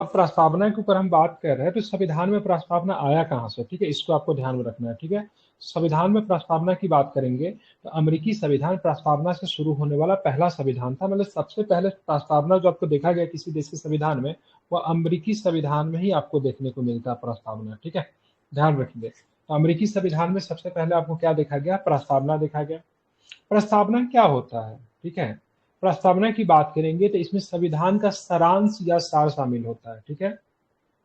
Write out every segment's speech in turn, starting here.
अब प्रस्तावना के ऊपर हम बात कर रहे हैं, तो संविधान में प्रस्तावना आया कहाँ से, ठीक है, इसको आपको ध्यान में रखना है, ठीक है। संविधान में प्रस्तावना की बात करेंगे तो अमेरिकी संविधान प्रस्तावना से शुरू होने वाला पहला संविधान था। मतलब सबसे पहले प्रस्तावना जो आपको देखा गया किसी देश के संविधान में, वो अमेरिकी संविधान में ही आपको देखने को मिलता है प्रस्तावना, ठीक है, ध्यान रखिए। तो अमेरिकी संविधान में सबसे पहले आपको क्या देखा गया, प्रस्तावना देखा गया। प्रस्तावना क्या होता है, ठीक है, प्रस्तावना की बात करेंगे तो इसमें संविधान का सारांश या सार शामिल होता है, ठीक है।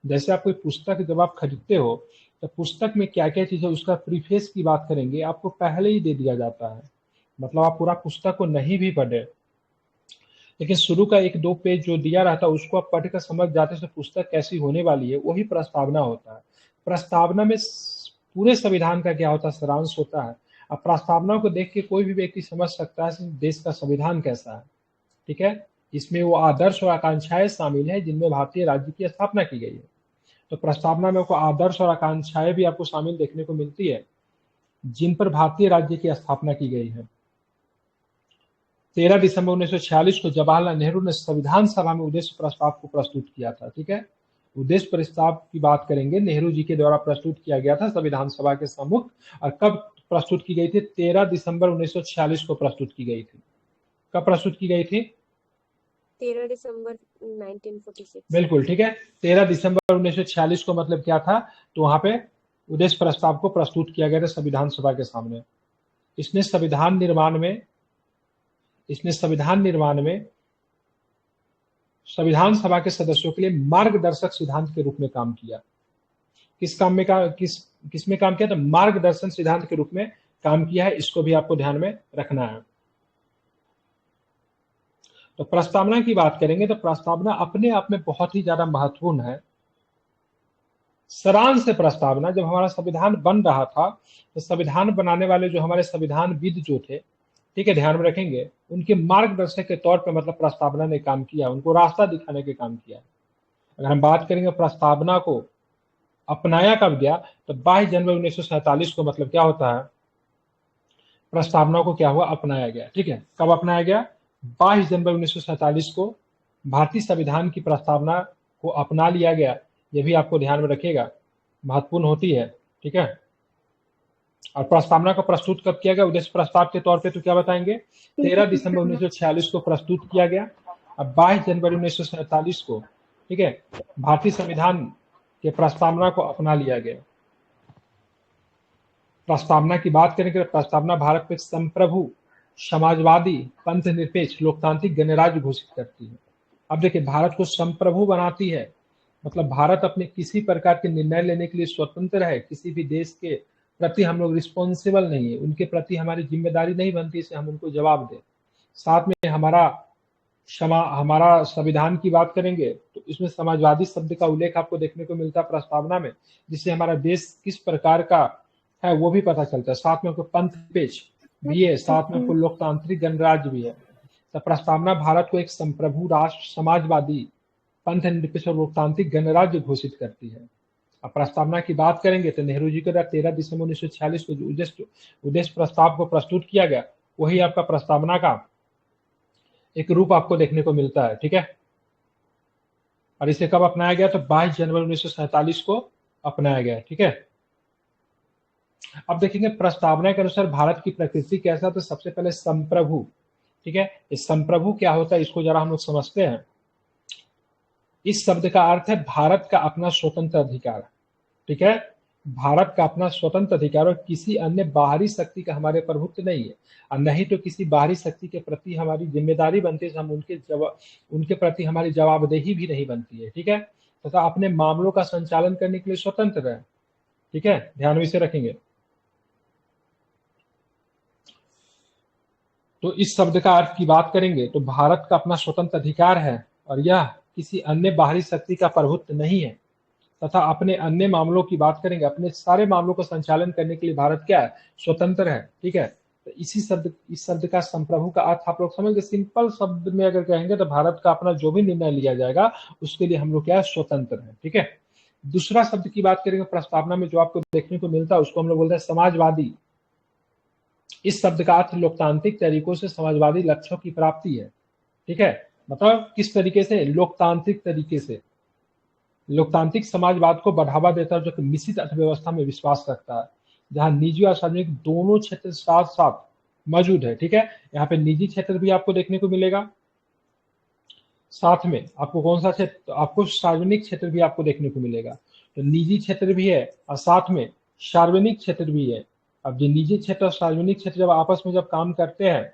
जैसे आप कोई पुस्तक जब आप खरीदते हो तो पुस्तक में क्या क्या चीज है उसका प्रीफेस की बात करेंगे, आपको पहले ही दे दिया जाता है। मतलब आप पूरा पुस्तक को नहीं भी पढ़े, लेकिन शुरू का एक दो पेज जो दिया रहता है उसको आप पढ़ कर समझ जाते हैं पुस्तक कैसी होने वाली है, वही प्रस्तावना होता है। प्रस्तावना में पूरे संविधान का क्या होता है, सारांश होता है। अब प्रस्तावना को देख के कोई भी व्यक्ति समझ सकता है देश का संविधान कैसा है, ठीक है। इसमें वो आदर्श और आकांक्षाएं शामिल है जिनमें भारतीय राज्य की स्थापना की गई है। तो प्रस्तावना में आपको आदर्श और आकांक्षाएं भी आपको शामिल देखने को मिलती है जिन पर भारतीय राज्य की स्थापना की गई है। 13 दिसंबर 1946 को जवाहरलाल नेहरू ने संविधान सभा में उद्देश्य प्रस्ताव को प्रस्तुत किया था, ठीक है। उद्देश्य प्रस्ताव की बात करेंगे, नेहरू जी के द्वारा प्रस्तुत किया गया था संविधान सभा के सम्मुख। और कब प्रस्तुत की गई थी, 13 दिसंबर 1946 को प्रस्तुत की गई थी। कब प्रस्तुत की गई थी, 13 दिसंबर 1946। बिल्कुल ठीक है, 13 दिसंबर 1946 को मतलब क्या था, तो वहां पे उद्देश्य प्रस्ताव को प्रस्तुत किया गया था संविधान सभा के सामने। इसने संविधान निर्माण में संविधान सभा के सदस्यों के लिए मार्गदर्शक सिद्धांत के रूप में काम किया। किस में काम किया, तो मार्गदर्शन सिद्धांत के रूप में काम किया है। इसको भी आपको ध्यान में रखना है। तो प्रस्तावना की बात करेंगे तो प्रस्तावना अपने आप में बहुत ही ज्यादा महत्वपूर्ण है। सारांश प्रस्तावना, जब हमारा संविधान बन रहा था तो संविधान बनाने वाले जो हमारे संविधानविद जो थे, ठीक है, ध्यान में रखेंगे, उनके मार्गदर्शक के तौर पर मतलब प्रस्तावना ने काम किया, उनको रास्ता दिखाने के काम किया। अगर हम बात करेंगे प्रस्तावना को अपनाया कब गया, तो 22 जनवरी 1947 को मतलब क्या होता है, प्रस्तावना को क्या हुआ, अपनाया गया, ठीक है। कब अपनाया गया, 22 जनवरी 1947 को भारतीय संविधान की प्रस्तावना को अपना लिया गया। यह भी आपको ध्यान में रखिएगा, महत्वपूर्ण होती है, ठीक है। और प्रस्तावना को प्रस्तुत कब किया गया, उद्देश्य प्रस्ताव के तौर पे तो क्या बताएंगे, 13 दिसंबर 1946 को प्रस्तुत किया गया। अब 22 जनवरी 1947 को, ठीक है, भारतीय संविधान के प्रस्तावना को अपना लिया गया। प्रस्तावना की बात करें, प्रस्तावना भारत में संप्रभु, समाजवादी, पंथ निरपेक्ष, लोकतांत्रिक गणराज्य घोषित करती है। अब देखिए, भारत को संप्रभु बनाती है, मतलब भारत अपने किसी प्रकार के निर्णय लेने के लिए स्वतंत्र है। किसी भी देश के प्रति हम लोग रिस्पॉन्सिबल नहीं है, उनके प्रति हमारी जिम्मेदारी नहीं बनती है हम उनको जवाब दें। साथ में हमारा संविधान की बात करेंगे तो इसमें समाजवादी शब्द का उल्लेख आपको देखने को मिलता है प्रस्तावना में, जिससे हमारा देश किस प्रकार का है वो भी पता चलता है। साथ में आपको पंथ पेश भी है, साथ में आपको लोकतांत्रिक गणराज्य भी है। तो प्रस्तावना भारत को एक संप्रभु राष्ट्र, समाजवादी, पंथ निरपेक्ष और लोकतांत्रिक गणराज्य घोषित करती है। अब प्रस्तावना की बात करेंगे तो नेहरू जी के द्वारा 13 दिसंबर 1946 को जो उद्देश्य प्रस्ताव को प्रस्तुत किया गया, वही आपका प्रस्तावना का एक रूप आपको देखने को मिलता है, ठीक है। और इसे कब अपनाया गया, तो 22 जनवरी 1947 को अपनाया गया, ठीक है। अब देखेंगे प्रस्तावना के अनुसार भारत की प्रकृति कैसा, तो सबसे पहले संप्रभु, ठीक है। इस संप्रभु क्या होता है इसको जरा हम लोग समझते हैं। इस शब्द का अर्थ है भारत का अपना स्वतंत्र अधिकार, ठीक है। भारत का अपना स्वतंत्र अधिकार और किसी अन्य बाहरी शक्ति का हमारे प्रभुत्व नहीं है, और नहीं तो किसी बाहरी शक्ति के प्रति हमारी जिम्मेदारी बनती है, हम उनके प्रति हमारी जवाबदेही भी नहीं बनती है, ठीक है। तथा अपने मामलों का संचालन करने के लिए स्वतंत्र है, ठीक है, ध्यान में से रखेंगे। तो इस शब्द का अर्थ की बात करेंगे तो भारत का अपना स्वतंत्र अधिकार है और यह किसी अन्य बाहरी शक्ति का प्रभुत्व नहीं है, तथा अपने अन्य मामलों की बात करेंगे, अपने सारे मामलों को संचालन करने के लिए भारत क्या है, स्वतंत्र है, ठीक है। तो इस शब्द का संप्रभु का अर्थ आप लोग समझ गए। सिंपल शब्द में अगर कहेंगे तो भारत का अपना जो भी निर्णय लिया जाएगा उसके लिए हम लोग क्या है, स्वतंत्र है, ठीक है। दूसरा शब्द की बात करेंगे प्रस्तावना में जो आपको देखने को मिलता है उसको हम लोग बोलते हैं समाजवादी। इस शब्द का अर्थ लोकतांत्रिक तरीकों से समाजवादी लक्ष्यों की प्राप्ति है, ठीक है। मतलब किस तरीके से, लोकतांत्रिक तरीके से, लोकतांत्रिक समाजवाद को बढ़ावा देता है जो कि मिश्रित अर्थव्यवस्था में विश्वास रखता है, जहां निजी और सार्वजनिक दोनों क्षेत्र साथ साथ मौजूद है। ठीक है, यहाँ पे निजी क्षेत्र भी आपको देखने को मिलेगा, साथ में आपको कौन सा क्षेत्र, तो आपको सार्वजनिक क्षेत्र भी आपको देखने को मिलेगा। तो निजी क्षेत्र भी है और साथ में सार्वजनिक क्षेत्र भी है। अब जो निजी क्षेत्र और सार्वजनिक क्षेत्र जब आपस में जब काम करते हैं,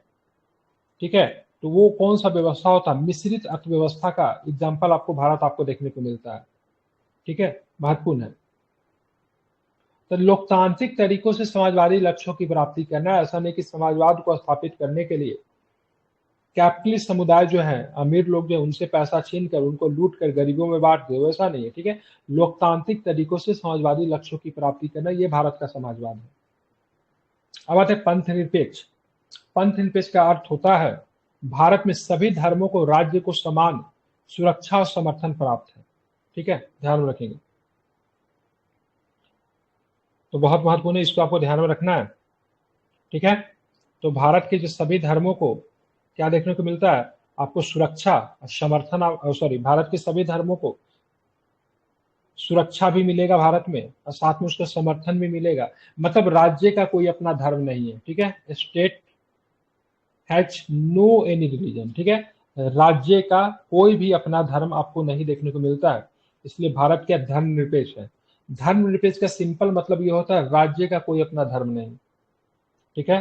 ठीक है, तो वो कौन सा व्यवस्था होता है, मिश्रित अर्थव्यवस्था का एग्जाम्पल आपको भारत आपको देखने को मिलता है। ठीक है, महत्वपूर्ण है। तो लोकतांत्रिक तरीकों से समाजवादी लक्ष्यों की प्राप्ति करना, ऐसा नहीं कि समाजवाद को स्थापित करने के लिए कैपिटलिस्ट समुदाय जो है, अमीर लोग जो है, उनसे पैसा छीन कर उनको लूट कर गरीबों में बांट दे, वैसा नहीं है। ठीक है, लोकतांत्रिक तरीकों से समाजवादी लक्ष्यों की प्राप्ति करना, ये भारत का समाजवाद है। अब आते हैं पंथ निरपेक्ष। पंथ निरपेक्ष का अर्थ होता है भारत में सभी धर्मों को राज्य को समान सुरक्षा और समर्थन प्राप्त है। ठीक है, ध्यान में रखेंगे, तो बहुत महत्वपूर्ण है, इसको आपको ध्यान में रखना है। ठीक है, तो भारत के जो सभी धर्मों को क्या देखने को मिलता है, आपको सुरक्षा समर्थन, सॉरी, भारत के सभी धर्मों को सुरक्षा भी मिलेगा भारत में और साथ में उसका समर्थन भी मिलेगा। मतलब राज्य का कोई अपना धर्म नहीं है। ठीक है, state has no any religion. ठीक है, राज्य का कोई भी अपना धर्म आपको नहीं देखने को मिलता है, इसलिए भारत क्या धर्मनिरपेक्ष है। धर्मनिरपेक्ष का सिंपल मतलब ये होता है राज्य का कोई अपना धर्म नहीं। ठीक है,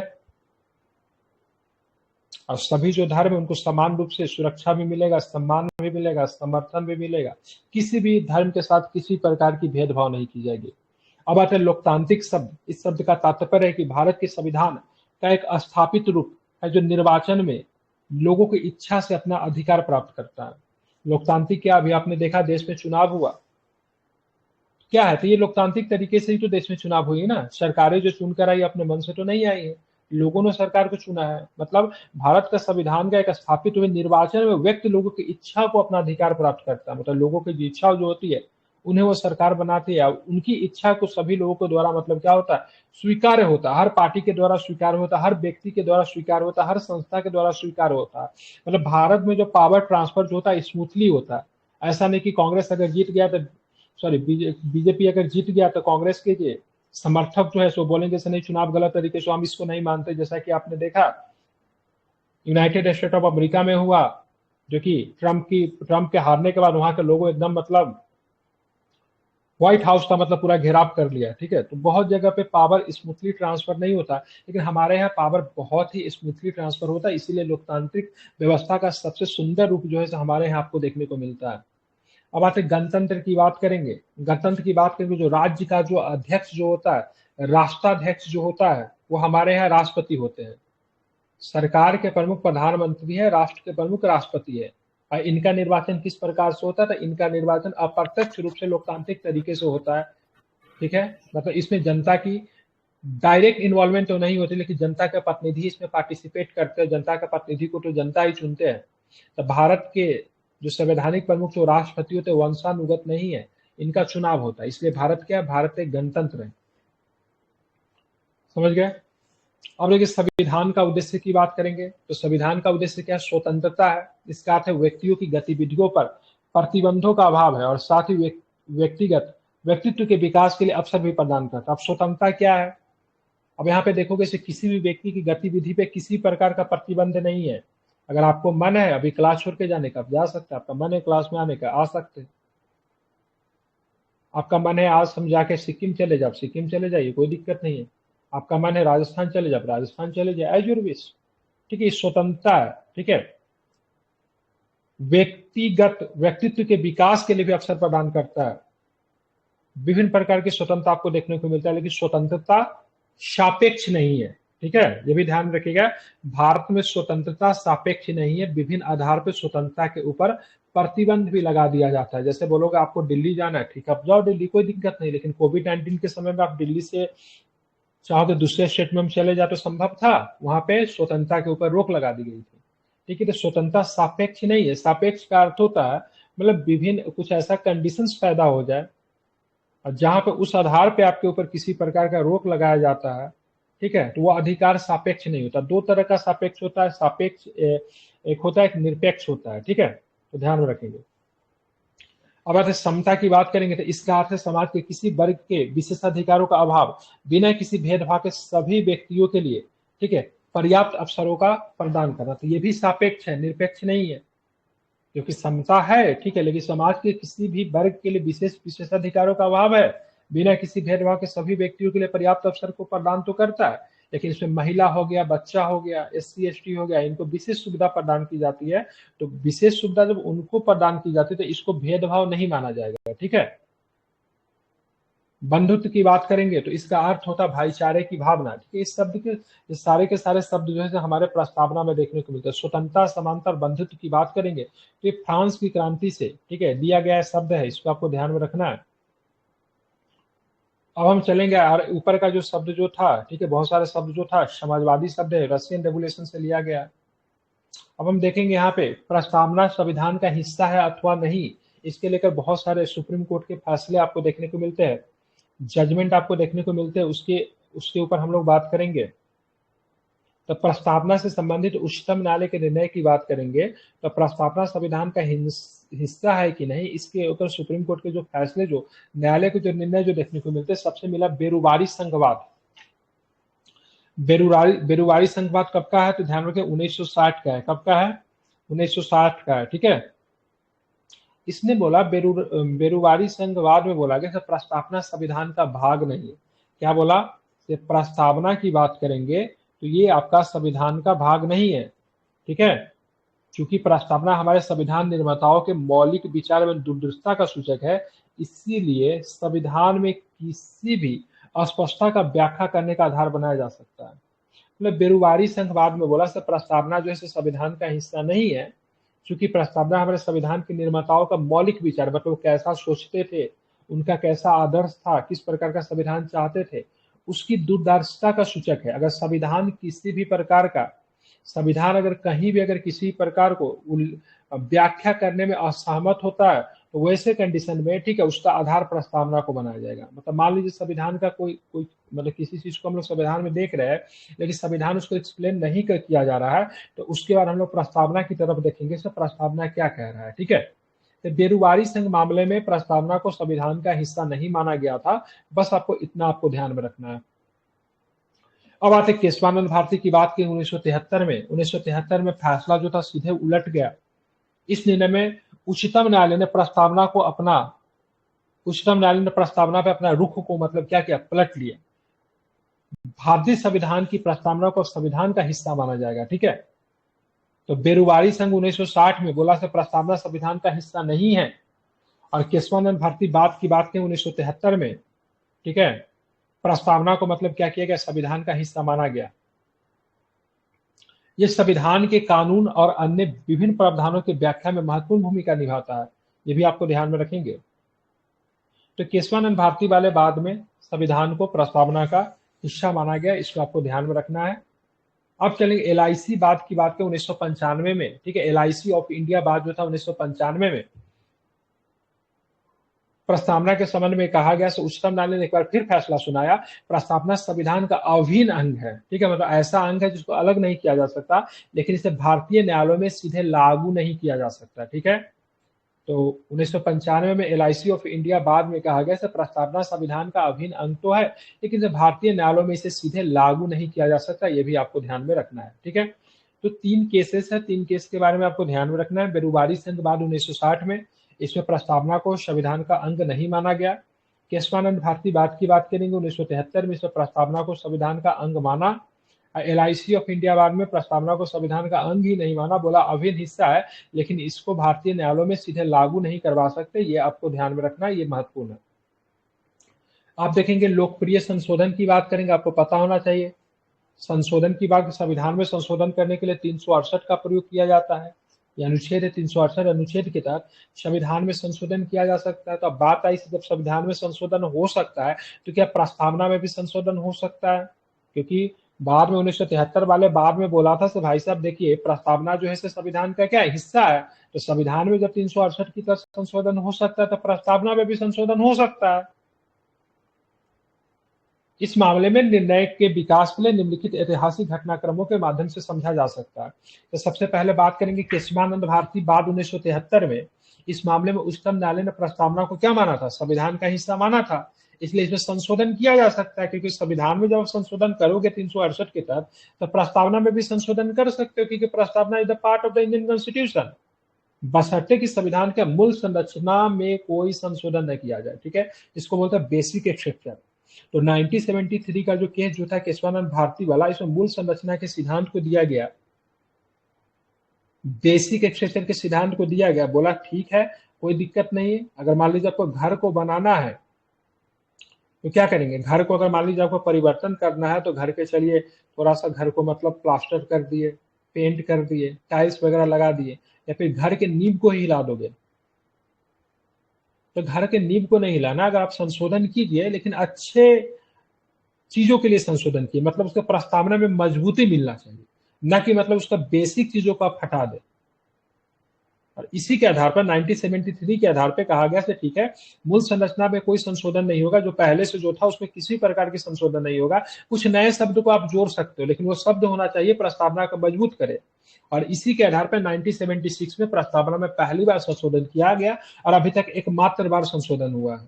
और सभी जो धर्म है उनको समान रूप से सुरक्षा भी मिलेगा, सम्मान भी मिलेगा, समर्थन भी मिलेगा, किसी भी धर्म के साथ किसी प्रकार की भेदभाव नहीं की जाएगी। अब आते हैं लोकतांत्रिक शब्द। इस शब्द का तात्पर्य है कि भारत के संविधान का एक स्थापित रूप है जो निर्वाचन में लोगों की इच्छा से अपना अधिकार प्राप्त करता है। लोकतांत्रिक क्या, अभी आपने देखा देश में चुनाव हुआ, क्या है, तो ये लोकतांत्रिक तरीके से ही तो देश में चुनाव हुई ना। सरकारें जो चुनकर आई अपने मन से तो नहीं आई है, लोगों ने सरकार को चुना है। मतलब भारत का संविधान का एक स्थापित हुए निर्वाचन में व्यक्ति लोगों की इच्छा को अपना अधिकार प्राप्त करता है। मतलब लोगों की जो इच्छा जो होती है उन्हें वो सरकार बनाती है, उनकी इच्छा को सभी लोगों के द्वारा मतलब क्या होता है, स्वीकार्य होता है, हर पार्टी के द्वारा स्वीकार होता है, हर व्यक्ति के द्वारा स्वीकार होता है, हर संस्था के द्वारा स्वीकार होता है। मतलब भारत में जो पावर ट्रांसफर जो होता है स्मूथली होता है। ऐसा नहीं कि कांग्रेस अगर जीत गया तो, सॉरी, बीजेपी अगर जीत गया तो कांग्रेस के समर्थक जो है सो बोलेंगे से नहीं, चुनाव गलत तरीके से, हम इसको नहीं मानते। जैसा कि आपने देखा यूनाइटेड स्टेट ऑफ अमेरिका में हुआ, जो कि ट्रंप के हारने के बाद वहां के लोगों एकदम मतलब व्हाइट हाउस का मतलब पूरा घेराव कर लिया। ठीक है, तो बहुत जगह पे पावर स्मूथली ट्रांसफर नहीं होता, लेकिन हमारे यहाँ पावर बहुत ही स्मूथली ट्रांसफर होता है। इसीलिए लोकतांत्रिक व्यवस्था का सबसे सुंदर रूप जो है हमारे यहाँ आपको देखने को मिलता है। अब आते गणतंत्र की बात करेंगे। गणतंत्र की बात करेंगे, जो राज्य का जो अध्यक्ष जो होता है, राष्ट्राध्यक्ष जो होता है, वो हमारे यहाँ राष्ट्रपति होते हैं। सरकार के प्रमुख प्रधानमंत्री है, राष्ट्र के प्रमुख राष्ट्रपति है। और इनका निर्वाचन किस प्रकार से होता है, तो इनका निर्वाचन अप्रत्यक्ष रूप से लोकतांत्रिक तरीके से होता है। ठीक है, मतलब इसमें जनता की डायरेक्ट इन्वॉल्वमेंट तो नहीं होती, लेकिन जनता के प्रतिनिधि इसमें पार्टिसिपेट करते हैं। जनता के प्रतिनिधि को तो जनता ही चुनते हैं। तो भारत के जो संवैधानिक प्रमुख जो राष्ट्रपति होते हैं वंशानुगत नहीं है, इनका चुनाव होता है। इसलिए भारत क्या है, भारत एक गणतंत्र है। समझ गए। अब देखिए संविधान का उद्देश्य की बात करेंगे, तो संविधान का उद्देश्य क्या है, स्वतंत्रता है। इसका अर्थ है व्यक्तियों की गतिविधियों पर प्रतिबंधों का अभाव है और साथ ही व्यक्तिगत व्यक्तित्व के विकास के लिए अवसर भी प्रदान करता है। अब स्वतंत्रता क्या है, अब यहाँ पे देखोगे से किसी भी व्यक्ति की गतिविधि पे किसी प्रकार का प्रतिबंध नहीं है। अगर आपको मन है अभी क्लास छोड़ के जाने का, आप जा सकते हैं। आपका मन है क्लास में आने का, आ सकते हैं। आपका मन है आज हम जाके सिक्किम चले जाओ, सिक्किम चले जाइए, कोई दिक्कत नहीं है। आपका मन है राजस्थान चले जाओ, राजस्थान चले जाए, एज योर विश। ठीक है, स्वतंत्रता है। ठीक है, व्यक्तिगत व्यक्तित्व के विकास के लिए भी अवसर प्रदान करता है। विभिन्न प्रकार की स्वतंत्रता आपको देखने को मिलता है, लेकिन स्वतंत्रता सापेक्ष नहीं है। ठीक है, ये भी ध्यान रखिएगा, भारत में स्वतंत्रता सापेक्ष नहीं है। विभिन्न आधार पर स्वतंत्रता के ऊपर प्रतिबंध भी लगा दिया जाता है। जैसे बोलोगे आपको दिल्ली जाना है, ठीक है, आप जाओ दिल्ली, कोई दिक्कत नहीं। लेकिन कोविड-19 के समय में आप दिल्ली से चाहो तो दूसरे स्टेट में हम चले जाए तो संभव था, वहां पे स्वतंत्रता के ऊपर रोक लगा दी गई थी। ठीक है, तो स्वतंत्रता सापेक्ष नहीं है। सापेक्ष का अर्थ होता है मतलब विभिन्न कुछ ऐसा कंडीशंस पैदा हो जाए और जहां पे उस आधार पे आपके ऊपर किसी प्रकार का रोक लगाया जाता है, ठीक है, तो वो अधिकार सापेक्ष नहीं होता। दो तरह का सापेक्ष होता है, सापेक्ष एक होता है, एक निरपेक्ष होता है। ठीक है, तो ध्यान में रखेंगे। अब आते समता की बात करेंगे तो इसका अर्थ है समाज के किसी वर्ग के विशेषाधिकारों का अभाव बिना किसी भेदभाव के सभी व्यक्तियों के लिए, ठीक है, पर्याप्त अवसरों का प्रदान करना। तो ये भी सापेक्ष है, निरपेक्ष नहीं है, क्योंकि समता है, ठीक है, लेकिन समाज के किसी भी वर्ग के लिए विशेषाधिकारों का अभाव है बिना किसी भेदभाव के सभी व्यक्तियों के लिए पर्याप्त अवसर को प्रदान तो करता है, लेकिन इसमें महिला हो गया, बच्चा हो गया, SC ST हो गया, इनको विशेष सुविधा प्रदान की जाती है। तो विशेष सुविधा जब उनको प्रदान की जाती है तो इसको भेदभाव नहीं माना जाएगा, ठीक है। बंधुत्व की बात करेंगे तो इसका अर्थ होता है भाईचारे की भावना, ठीक है। इस शब्द के सारे शब्द जो है हमारे प्रस्तावना में देखने को मिलते हैं। स्वतंत्रता, समानता और बंधुत्व की बात करेंगे तो ये फ्रांस की क्रांति से, ठीक है, दिया गया शब्द है, इसको आपको ध्यान में रखना है। अब हम चलेंगे और ऊपर का जो शब्द जो था, ठीक है, बहुत सारे शब्द जो था समाजवादी शब्द है, रशियन रेवोल्यूशन से लिया गया। अब हम देखेंगे यहाँ पे प्रस्तावना संविधान का हिस्सा है अथवा नहीं, इसके लेकर बहुत सारे सुप्रीम कोर्ट के फैसले आपको देखने को मिलते हैं, जजमेंट आपको देखने को मिलते हैं, उसके ऊपर हम लोग बात करेंगे। तो प्रस्तावना से संबंधित उच्चतम न्यायालय के निर्णय की बात करेंगे तो प्रस्तावना संविधान का हिस्सा है कि नहीं, इसके ऊपर सुप्रीम कोर्ट के जो फैसले, जो न्यायालय के जो निर्णय जो देखने को मिलते हैं, सबसे मिला बेरुवारी संघवाद। बेरुवारी संघवाद कब का है तो ध्यान रखें 1960 का है। कब का है? 1960 का है, ठीक है। इसने बोला बेरुवारी संघवाद में बोला गया प्रस्तावना संविधान का भाग नहीं है। क्या बोला? प्रस्तावना की बात करेंगे तो ये आपका संविधान का भाग नहीं है, ठीक है, क्योंकि प्रस्तावना हमारे संविधान निर्माताओं के मौलिक विचार में दूरदर्शिता का सूचक है, इसीलिए संविधान में किसी भी अस्पष्टता का व्याख्या करने का आधार बनाया जा सकता है। मतलब बेरुवारी संघवाद में बोला प्रस्तावना जो है संविधान का हिस्सा नहीं है, क्योंकि प्रस्तावना हमारे संविधान के निर्माताओं का मौलिक विचार, मतलब कैसा सोचते थे, उनका कैसा आदर्श था, किस प्रकार का संविधान चाहते थे, उसकी दूरदर्शिता का सूचक है। अगर संविधान किसी भी प्रकार का, संविधान अगर कहीं भी अगर किसी प्रकार को व्याख्या करने में असहमत होता है तो वैसे कंडीशन में, ठीक है, उसका आधार प्रस्तावना को बनाया जाएगा। मतलब मान लीजिए संविधान का कोई मतलब किसी चीज को हम लोग संविधान में देख रहे हैं लेकिन संविधान उसको एक्सप्लेन नहीं किया जा रहा है, तो उसके बाद हम लोग प्रस्तावना की तरफ देखेंगे तो प्रस्तावना क्या कह रहा है, ठीक है। तो बेरुवारी संघ मामले में प्रस्तावना को संविधान का हिस्सा नहीं माना गया था, बस आपको इतना आपको ध्यान में रखना है। अब आते केशवानंद भारती की बात की 1973 में फैसला जो था सीधे उलट गया। इस निर्णय में उच्चतम न्यायालय ने प्रस्तावना पे अपना रुख को मतलब क्या किया, पलट लिया। भारतीय संविधान की प्रस्तावना को संविधान का हिस्सा माना जाएगा, ठीक है। तो बेरुवारी संघ 1960 में बोला प्रस्तावना संविधान का हिस्सा नहीं है, और केशवानंद भारती की बात की 1973 में, ठीक है, प्रस्तावना को मतलब क्या किया गया, संविधान का हिस्सा माना गया। ये संविधान के कानून और अन्य विभिन्न प्रावधानों की व्याख्या में महत्वपूर्ण भूमिका निभाता है, ये भी आपको ध्यान में रखेंगे। तो केशवानंद भारती वाले बाद में संविधान को प्रस्तावना का हिस्सा माना गया, इसको आपको ध्यान में रखना है। अब चलेंगे LIC बात की बात करें 1995 में, ठीक है, LIC ऑफ इंडिया बात जो था 1995 में प्रस्तावना के संबंध में कहा गया, उच्चतम न्यायालय ने एक बार फिर फैसला सुनाया, प्रस्तावना संविधान का अभिन्न अंग है, ठीक है, मतलब ऐसा अंग है जिसको अलग नहीं किया जा सकता, लेकिन इसे भारतीय न्यायालयों में सीधे लागू नहीं किया जा सकता, ठीक है। तो 1995 में LIC ऑफ इंडिया बाद में कहा गया प्रस्तावना संविधान का अभिन्न अंग तो है, लेकिन भारतीय न्यायालयों में इसे सीधे लागू नहीं किया जा सकता, ये भी आपको ध्यान में रखना है, ठीक है। तो 3 केसेस है, 3 केस के बारे में आपको ध्यान में रखना है। बेरुवारी संघ बाद 1960 में, इसमें प्रस्तावना को संविधान का अंग नहीं माना गया। केशवानंद भारती बात की बात करेंगे 1973 में, इसमें प्रस्तावना को संविधान का अंग माना। LIC ऑफ इंडिया बाद में प्रस्तावना को संविधान का अंग ही नहीं माना, बोला अभिन्न हिस्सा है, लेकिन इसको भारतीय न्यायालयों में सीधे लागू नहीं करवा सकते, ये आपको ध्यान में रखना है, ये महत्वपूर्ण है। आप देखेंगे लोकप्रिय संशोधन की बात करेंगे, आपको पता होना चाहिए संशोधन की बात, संविधान में संशोधन करने के लिए 368 का प्रयोग किया जाता है, यह अनुच्छेद है 368 अनुच्छेद के तहत संविधान में संशोधन किया जा सकता है। तो अब बात आई जब संविधान में संशोधन हो सकता है तो क्या प्रस्तावना में भी संशोधन हो सकता है? क्योंकि बाद में 1973 वाले बाद में बोला था भाई साहब देखिए प्रस्तावना जो है संविधान का क्या हिस्सा है, तो संविधान में जब 368 की तरफ संशोधन हो सकता है तो प्रस्तावना में भी संशोधन हो सकता है। इस मामले में निर्णय के विकास के लिए निम्नलिखित ऐतिहासिक घटनाक्रमों के माध्यम से समझा जा सकता है। तो सबसे पहले बात करेंगे केशवानंद भारती बाद 1973 में, इस मामले में उच्चतम न्यायालय ने प्रस्तावना को क्या माना था, संविधान का हिस्सा माना था, इसलिए इसमें संशोधन किया जा सकता है, क्योंकि संविधान में जब आप संशोधन करोगे 368 के तहत, तो प्रस्तावना में भी संशोधन कर सकते हो, क्योंकि प्रस्तावना is the part of the Indian constitution, बशर्ते कि संविधान के मूल संरचना में कोई संशोधन न किया जाए। ठीक है, इसको बोलते हैं बेसिक एक्सेप्शन। तो 1973 का जो केस जो था केशवानंद भारती वाला, इसमें मूल संरचना के सिद्धांत को दिया गया, बेसिक एक्सेप्शन के सिद्धांत को दिया गया, बोला ठीक है कोई दिक्कत नहीं है, अगर मान लीजिए आपको घर को बनाना है तो क्या करेंगे, घर को अगर मान लीजिए आपको परिवर्तन करना है तो घर के चलिए थोड़ा सा घर को मतलब प्लास्टर कर दिए, पेंट कर दिए, टाइल्स वगैरह लगा दिए, या फिर घर के नींव को ही हिला दोगे, तो घर के नींव को नहीं हिलाना, अगर आप संशोधन कीजिए लेकिन अच्छे चीजों के लिए संशोधन किए, मतलब उसके प्रस्तावना में मजबूती मिलना चाहिए, न कि मतलब उसका बेसिक चीजों को आप हटा दे। और इसी के आधार पर 1973 के आधार पर कहा गया ठीक है मूल संरचना में कोई संशोधन नहीं होगा, जो पहले से जो था उसमें किसी प्रकार की संशोधन नहीं होगा, कुछ नए शब्द को आप जोड़ सकते हो, लेकिन वो शब्द होना चाहिए प्रस्तावना को मजबूत करे। और इसी के आधार पर 1976 में प्रस्तावना में पहली बार संशोधन किया गया और अभी तक एकमात्र बार संशोधन हुआ है।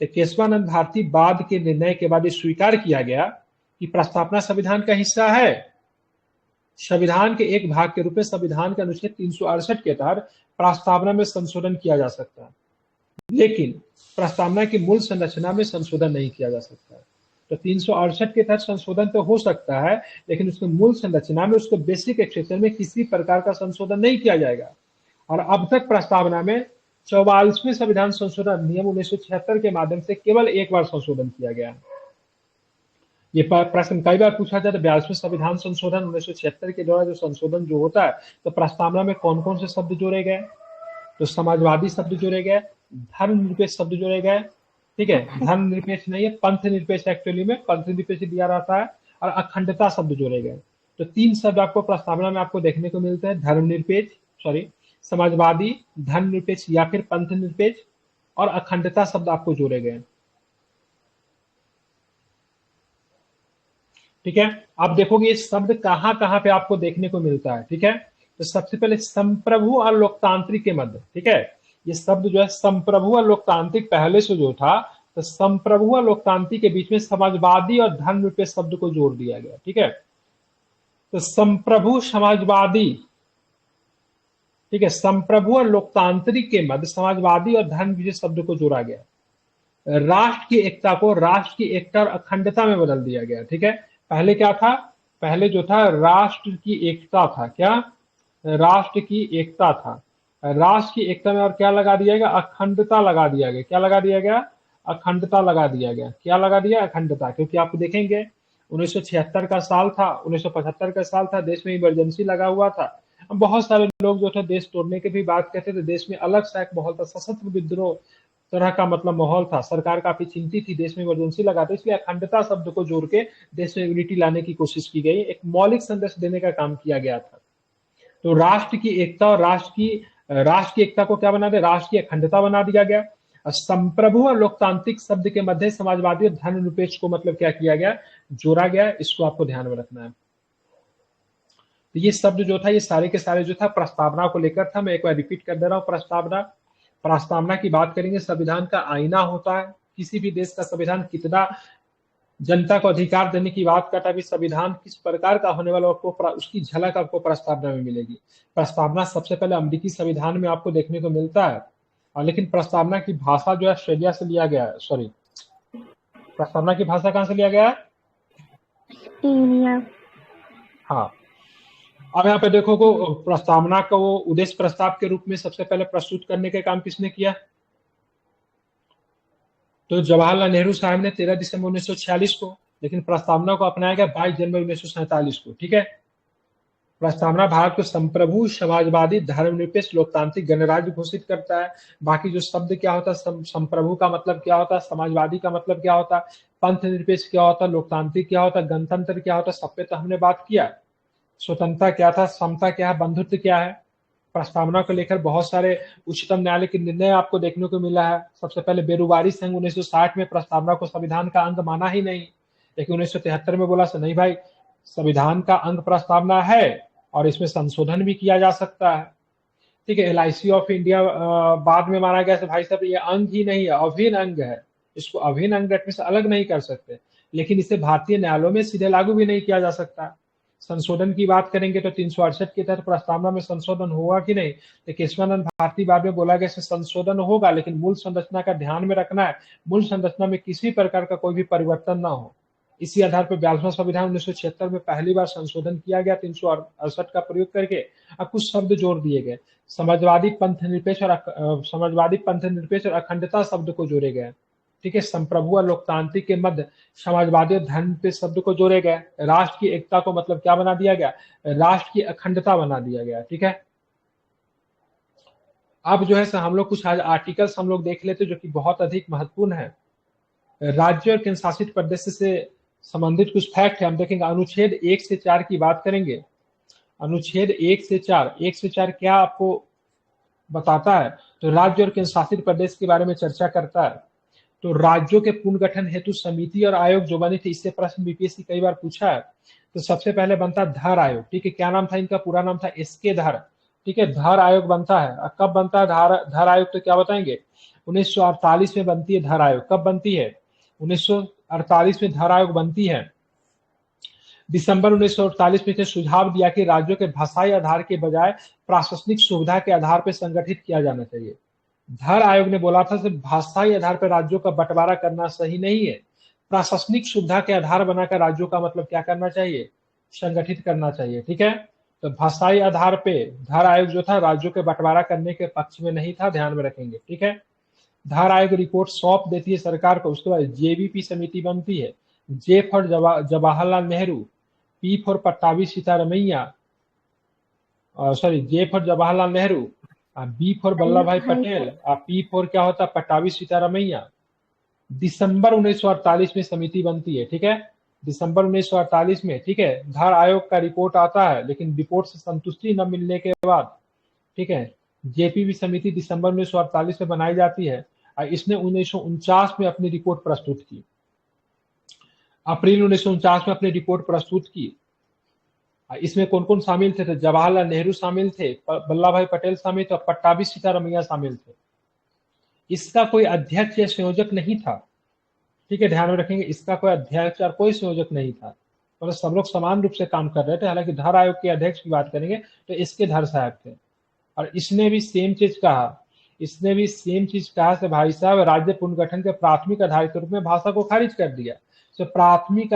तो केशवानंद भारती बाद के निर्णय के बाद स्वीकार किया गया कि प्रस्तावना संविधान का हिस्सा है, संविधान के एक भाग के रूप में संविधान के अनुच्छेद 368 के तहत प्रस्तावना में संशोधन किया जा सकता है, लेकिन प्रस्तावना की मूल संरचना में संशोधन नहीं किया जा सकता है। तो 368 के तहत संशोधन तो हो सकता है, लेकिन उसके मूल संरचना में, उसके बेसिक एक्सेप्शन में किसी प्रकार का संशोधन नहीं किया जाएगा। और अब तक प्रस्तावना में 44वें संविधान संशोधन नियम 1976 के माध्यम से केवल एक बार संशोधन किया गया है। ये प्रश्न कई बार पूछा जाता है, 42वें संविधान संशोधन 1976 के द्वारा जो संशोधन जो होता है, तो प्रस्तावना में कौन कौन से शब्द जोड़े गए, तो समाजवादी शब्द जोड़े गए, धर्मनिरपेक्ष शब्द जोड़े गए, ठीक है, धर्मनिरपेक्ष नहीं है, पंथ निरपेक्ष, एक्चुअली में पंथ निरपेक्ष दिया रहता है, और अखंडता शब्द जोड़े गए। तो तीन शब्द आपको प्रस्तावना में आपको देखने को मिलते हैं, धर्मनिरपेक्ष, सॉरी समाजवादी, धर्मनिरपेक्ष या फिर पंथ निरपेक्ष, और अखंडता शब्द आपको जोड़े गए। ठीक है, आप देखोगे ये शब्द कहां कहां पे आपको देखने को मिलता है। ठीक है, तो सबसे पहले संप्रभु और लोकतांत्रिक के मध्य, ठीक है, ये शब्द जो है संप्रभु और लोकतांत्रिक पहले से जो था, तो संप्रभु और लोकतांत्रिक के बीच में समाजवादी और धर्मनिरपेक्ष शब्द को जोड़ दिया गया। ठीक है, तो संप्रभु समाजवादी, ठीक है, संप्रभु और लोकतांत्रिक के मध्य समाजवादी और धर्मनिरपेक्ष शब्द को जोड़ा गया। राष्ट्र की एकता को राष्ट्र की एकता और अखंडता में बदल दिया गया। ठीक है, पहले क्या था, पहले जो था राष्ट्र की एकता था, क्या, राष्ट्र की एकता था, राष्ट्र की एकता में और क्या लगा दिया गया, अखंडता लगा दिया गया। क्या लगा दिया गया, अखंडता लगा दिया गया। क्या लगा दिया, अखंडता, क्योंकि आप देखेंगे 1976 का साल था, 1975 का साल था, देश में इमरजेंसी लगा हुआ था, बहुत सारे लोग जो थे देश तोड़ने की भी बात करते थे, देश में अलग सा एक माहौल था, सशस्त्र विद्रोह तरह का मतलब माहौल था, सरकार काफी चिंतित थी, देश में इमरजेंसी लगा था, इसलिए अखंडता शब्द को जोड़ के देश में यूनिटी लाने की कोशिश की गई, एक मौलिक संदेश देने का काम किया गया था। तो राष्ट्र की एकता और राष्ट्र की एकता को क्या बना दिया, राष्ट्र की अखंडता बना दिया गया। संप्रभु और लोकतांत्रिक शब्द के मध्य समाजवादी और धर्मनिरपेक्ष को मतलब क्या किया गया, जोड़ा गया, इसको आपको ध्यान में रखना है। तो ये शब्द जो था, ये सारे के सारे जो था प्रस्तावना को लेकर था। मैं एक बार रिपीट कर दे रहा हूँ, प्रस्तावना की बात करेंगे, संविधान का आईना होता है, किसी भी देश का संविधान कितना जनता को अधिकार देने की बात करता है, संविधान किस प्रकार का होने वाला आपको उसकी झलक आपको प्रस्तावना में मिलेगी। प्रस्तावना सबसे पहले अमेरिकी संविधान में आपको देखने को मिलता है, और लेकिन प्रस्तावना की भाषा जो है ऑस्ट्रेलिया से लिया गया है, सॉरी, प्रस्तावना की भाषा कहां से लिया गया है, इंडिया। हाँ, अब यहाँ पे देखो को प्रस्तावना को उद्देश्य प्रस्ताव के रूप में सबसे पहले प्रस्तुत करने का काम किसने किया, तो जवाहरलाल नेहरू साहब ने 13 दिसंबर 1946 को, लेकिन प्रस्तावना को अपनाया गया 22 जनवरी 1947 को। ठीक है, प्रस्तावना भारत को संप्रभु, समाजवादी, धर्मनिरपेक्ष, लोकतांत्रिक गणराज्य घोषित करता है। बाकी जो शब्द क्या होता है, संप्रभु का मतलब क्या होता है, समाजवादी का मतलब क्या होता है, पंथ निरपेक्ष क्या होता है, लोकतांत्रिक क्या होता है, गणतंत्र क्या होता है, सब पे तो हमने बात किया। स्वतंत्रता क्या था, समता क्या है, बंधुत्व क्या है। प्रस्तावना को लेकर बहुत सारे उच्चतम न्यायालय के निर्णय आपको देखने को मिला है। सबसे पहले बेरुवारी संघ 1960 में प्रस्तावना को संविधान का अंग माना ही नहीं, लेकिन 1973 में बोला नहीं भाई, संविधान का अंग प्रस्तावना है और इसमें संशोधन भी किया जा सकता है। ठीक है। LIC ऑफ इंडिया बाद में माना गया तो भाई साहब ये अंग ही नहीं है, अभिन्न अंग है। इसको अभिन्न अंग रखने से अलग नहीं कर सकते, लेकिन इसे भारतीय न्यायालयों में सीधे लागू भी नहीं किया जा सकता। संशोधन की बात करेंगे तो 368 के तहत प्रस्तावना में संशोधन होगा कि नहीं, तो केशवानंद भारती बाद में बोला गया संशोधन होगा, लेकिन मूल संरचना का ध्यान में रखना है, मूल संरचना में किसी प्रकार का कोई भी परिवर्तन ना हो। इसी आधार पर 42वां संविधान 1976 में पहली बार संशोधन किया गया 368 का प्रयोग करके। अब कुछ शब्द जोड़ दिए गए, समाजवादी पंथ निरपेक्ष और अखंडता शब्द को जोड़े गए। ठीक है। संप्रभु और लोकतांत्रिक के मध्य समाजवादी और धर्म पे शब्द को जोड़े गए। राष्ट्र की एकता को मतलब क्या बना दिया गया, राष्ट्र की अखंडता बना दिया गया। ठीक है। अब जो है हम लोग कुछ आज आर्टिकल्स हम लोग देख लेते जो कि बहुत अधिक महत्वपूर्ण है। राज्य और केंद्र शासित प्रदेश से संबंधित कुछ फैक्ट है, हम देखेंगे। अनुच्छेद 1 से 4 की बात करेंगे। अनुच्छेद 1 से 4 क्या आपको बताता है, तो राज्य और केंद्र शासित प्रदेश के बारे में चर्चा करता है। तो राज्यों के पुनर्गठन हेतु समिति और आयोग जो बनी थी, इससे प्रश्न बीपीएससी कई बार पूछा है। तो सबसे पहले बनता धर आयोग। ठीक है। क्या नाम था इनका, पूरा नाम था एसके धर। ठीक है। धर आयोग बनता है। और कब बनता है धर आयोग, तो क्या बताएंगे, 1948 में बनती है धर आयोग। कब बनती है, 1948 में धर आयोग बनती है। दिसंबर 1948 में सुझाव दिया कि राज्यों के भाषाई आधार के बजाय प्रशासनिक सुविधा के आधार पर संगठित किया जाना चाहिए। धर आयोग ने बोला था कि भाषाई आधार पर राज्यों का बंटवारा करना सही नहीं है, प्रशासनिक सुविधा के आधार बनाकर राज्यों का मतलब क्या करना चाहिए, संगठित करना चाहिए। ठीक है। तो भाषाई आधार पे धर आयोग जो था राज्यों के बंटवारा करने के पक्ष में नहीं था, ध्यान में रखेंगे। ठीक है। धर आयोग रिपोर्ट सौंप देती है सरकार को। उसके बाद जेबीपी समिति बनती है। J for Jawaharlal Nehru, P for Pattabhi Sitaramayya, sorry J for Jawaharlal Nehru, B for Vallabh Bhai Patel, P for क्या होता है, पट्टाभी सीतारमैया। दिसंबर 1948 में समिति बनती है। ठीक है। दिसंबर 1948 में। ठीक है। धर आयोग का रिपोर्ट आता है, लेकिन रिपोर्ट से संतुष्टि न मिलने के बाद, ठीक है, जेपीवी समिति दिसंबर 1948 में बनाई जाती है और इसने 1949 में अपनी रिपोर्ट प्रस्तुत की। अप्रैल 1949 में अपनी रिपोर्ट प्रस्तुत की। इसमें कौन कौन शामिल थे, तो जवाहरलाल नेहरू शामिल थे, वल्लभ भाई पटेल शामिल थे, पट्टाभी सीतारमैया शामिल थे। इसका कोई अध्यक्ष या संयोजक नहीं था। ठीक है। ध्यान में रखेंगे, इसका कोई अध्यक्ष और कोई संयोजक नहीं था, मतलब सब लोग समान रूप से काम कर रहे थे। हालांकि धर आयोग के अध्यक्ष की बात करेंगे तो इसके धर साहब थे। और इसने भी सेम चीज कहा कि भाई साहब राज्य पुनर्गठन के प्राथमिक आधार के रूप में भाषा को खारिज कर दिया। तो प्राथमिक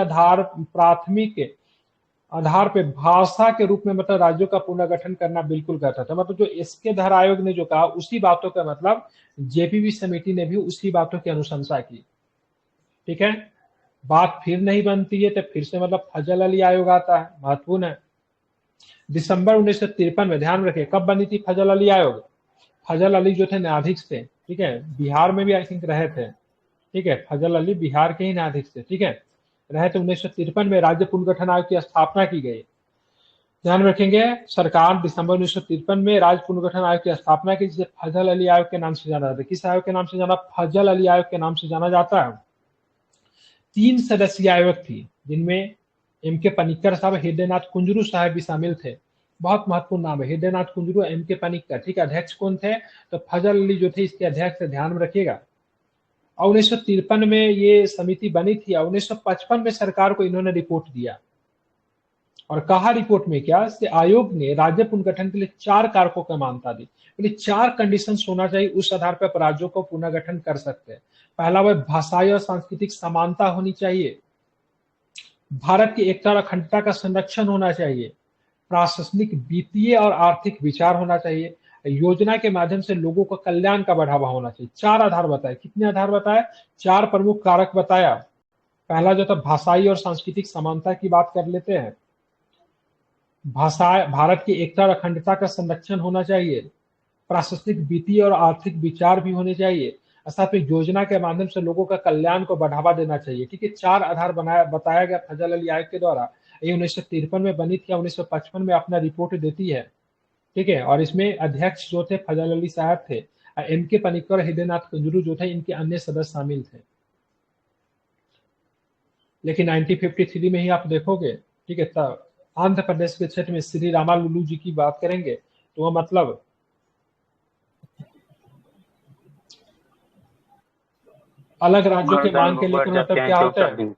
आधार पे भाषा के रूप में मतलब राज्यों का पुनर्गठन करना बिल्कुल कहता था। मतलब जो इसके धर आयोग ने जो कहा उसी बातों का मतलब जेपीवी समिति ने भी उसी बातों की अनुशंसा की। ठीक है। बात फिर नहीं बनती है तो फिर से मतलब फजल अली आयोग आता है, महत्वपूर्ण है। दिसंबर 1953 में, ध्यान रखिए कब बनी थी फजल अली आयोग। फजल अली जो थे न्यायाधीश थे। ठीक है। बिहार में भी आई थिंक रहे थे। ठीक है। फजल अली बिहार के ही न्यायाधीश थे। ठीक है। रहे थे। 1953 में राज्य पुनर्गठन आयोग की स्थापना की गई। ध्यान रखेंगे, सरकार दिसंबर 1953 में राज्य पुनर्गठन आयोग की स्थापना की, जिसे फजल अली आयोग के नाम से जाना जाता है। किस आयोग के नाम से जाना, फजल अली आयोग के नाम से जाना जाता है। 3 सदस्यीय आयोग थी, जिनमें एम के पनिक्कर साहब, हृदयनाथ कुंजरू साहब भी शामिल थे। बहुत महत्वपूर्ण नाम है, हृदयनाथ कुंजरू, एम के पनिक्कर। ठीक है। अध्यक्ष कौन थे, तो फजल अली जो थे इसके अध्यक्ष, ध्यान में रखिएगा। और 1953 में ये समिति बनी थी और 1955 में सरकार को इन्होंने रिपोर्ट दिया और कहा रिपोर्ट में क्या, आयोग ने राज्य पुनर्गठन के लिए 4 कारकों का मान्यता दी। 4 कंडीशन होना चाहिए, उस आधार पर राज्यों को पुनर्गठन कर सकते हैं। पहला वह भाषाई और सांस्कृतिक समानता होनी चाहिए, भारत की एकता और अखंडता का संरक्षण होना चाहिए, प्रशासनिक, वित्तीय और आर्थिक विचार होना चाहिए, योजना के माध्यम से लोगों को कल्याण का बढ़ावा होना चाहिए। 4 आधार बताए। कितने आधार बताए, 4 प्रमुख कारक बताया। पहला जो था भाषाई और सांस्कृतिक समानता की बात कर लेते हैं। भाषा, भारत की एकता और अखंडता का संरक्षण होना चाहिए, प्रशासनिक, वित्तीय और आर्थिक विचार भी होने चाहिए, साथ में योजना के माध्यम से लोगों का कल्याण को बढ़ावा देना चाहिए। ठीक है। 4 आधार बताया गया फजल अली आयोग के द्वारा। ये 1953 में बनी थी, 1955 में अपना रिपोर्ट देती है। ठीक है। और इसमें अध्यक्ष जो थे फजल अली साहब थे, एम के पनिक्कर और हृदयनाथ कुंजरू जो थे, इनके अन्य सदस्य शामिल थे। लेकिन 1953 में ही आप देखोगे, ठीक है, आंध्र प्रदेश के क्षेत्र में श्री रामालुलू जी की बात करेंगे तो वह मतलब अलग राज्यों की मैदान मांग के में बढ़ लेकर जाते मतलब हैं क्या होता है, 4-4 दिन।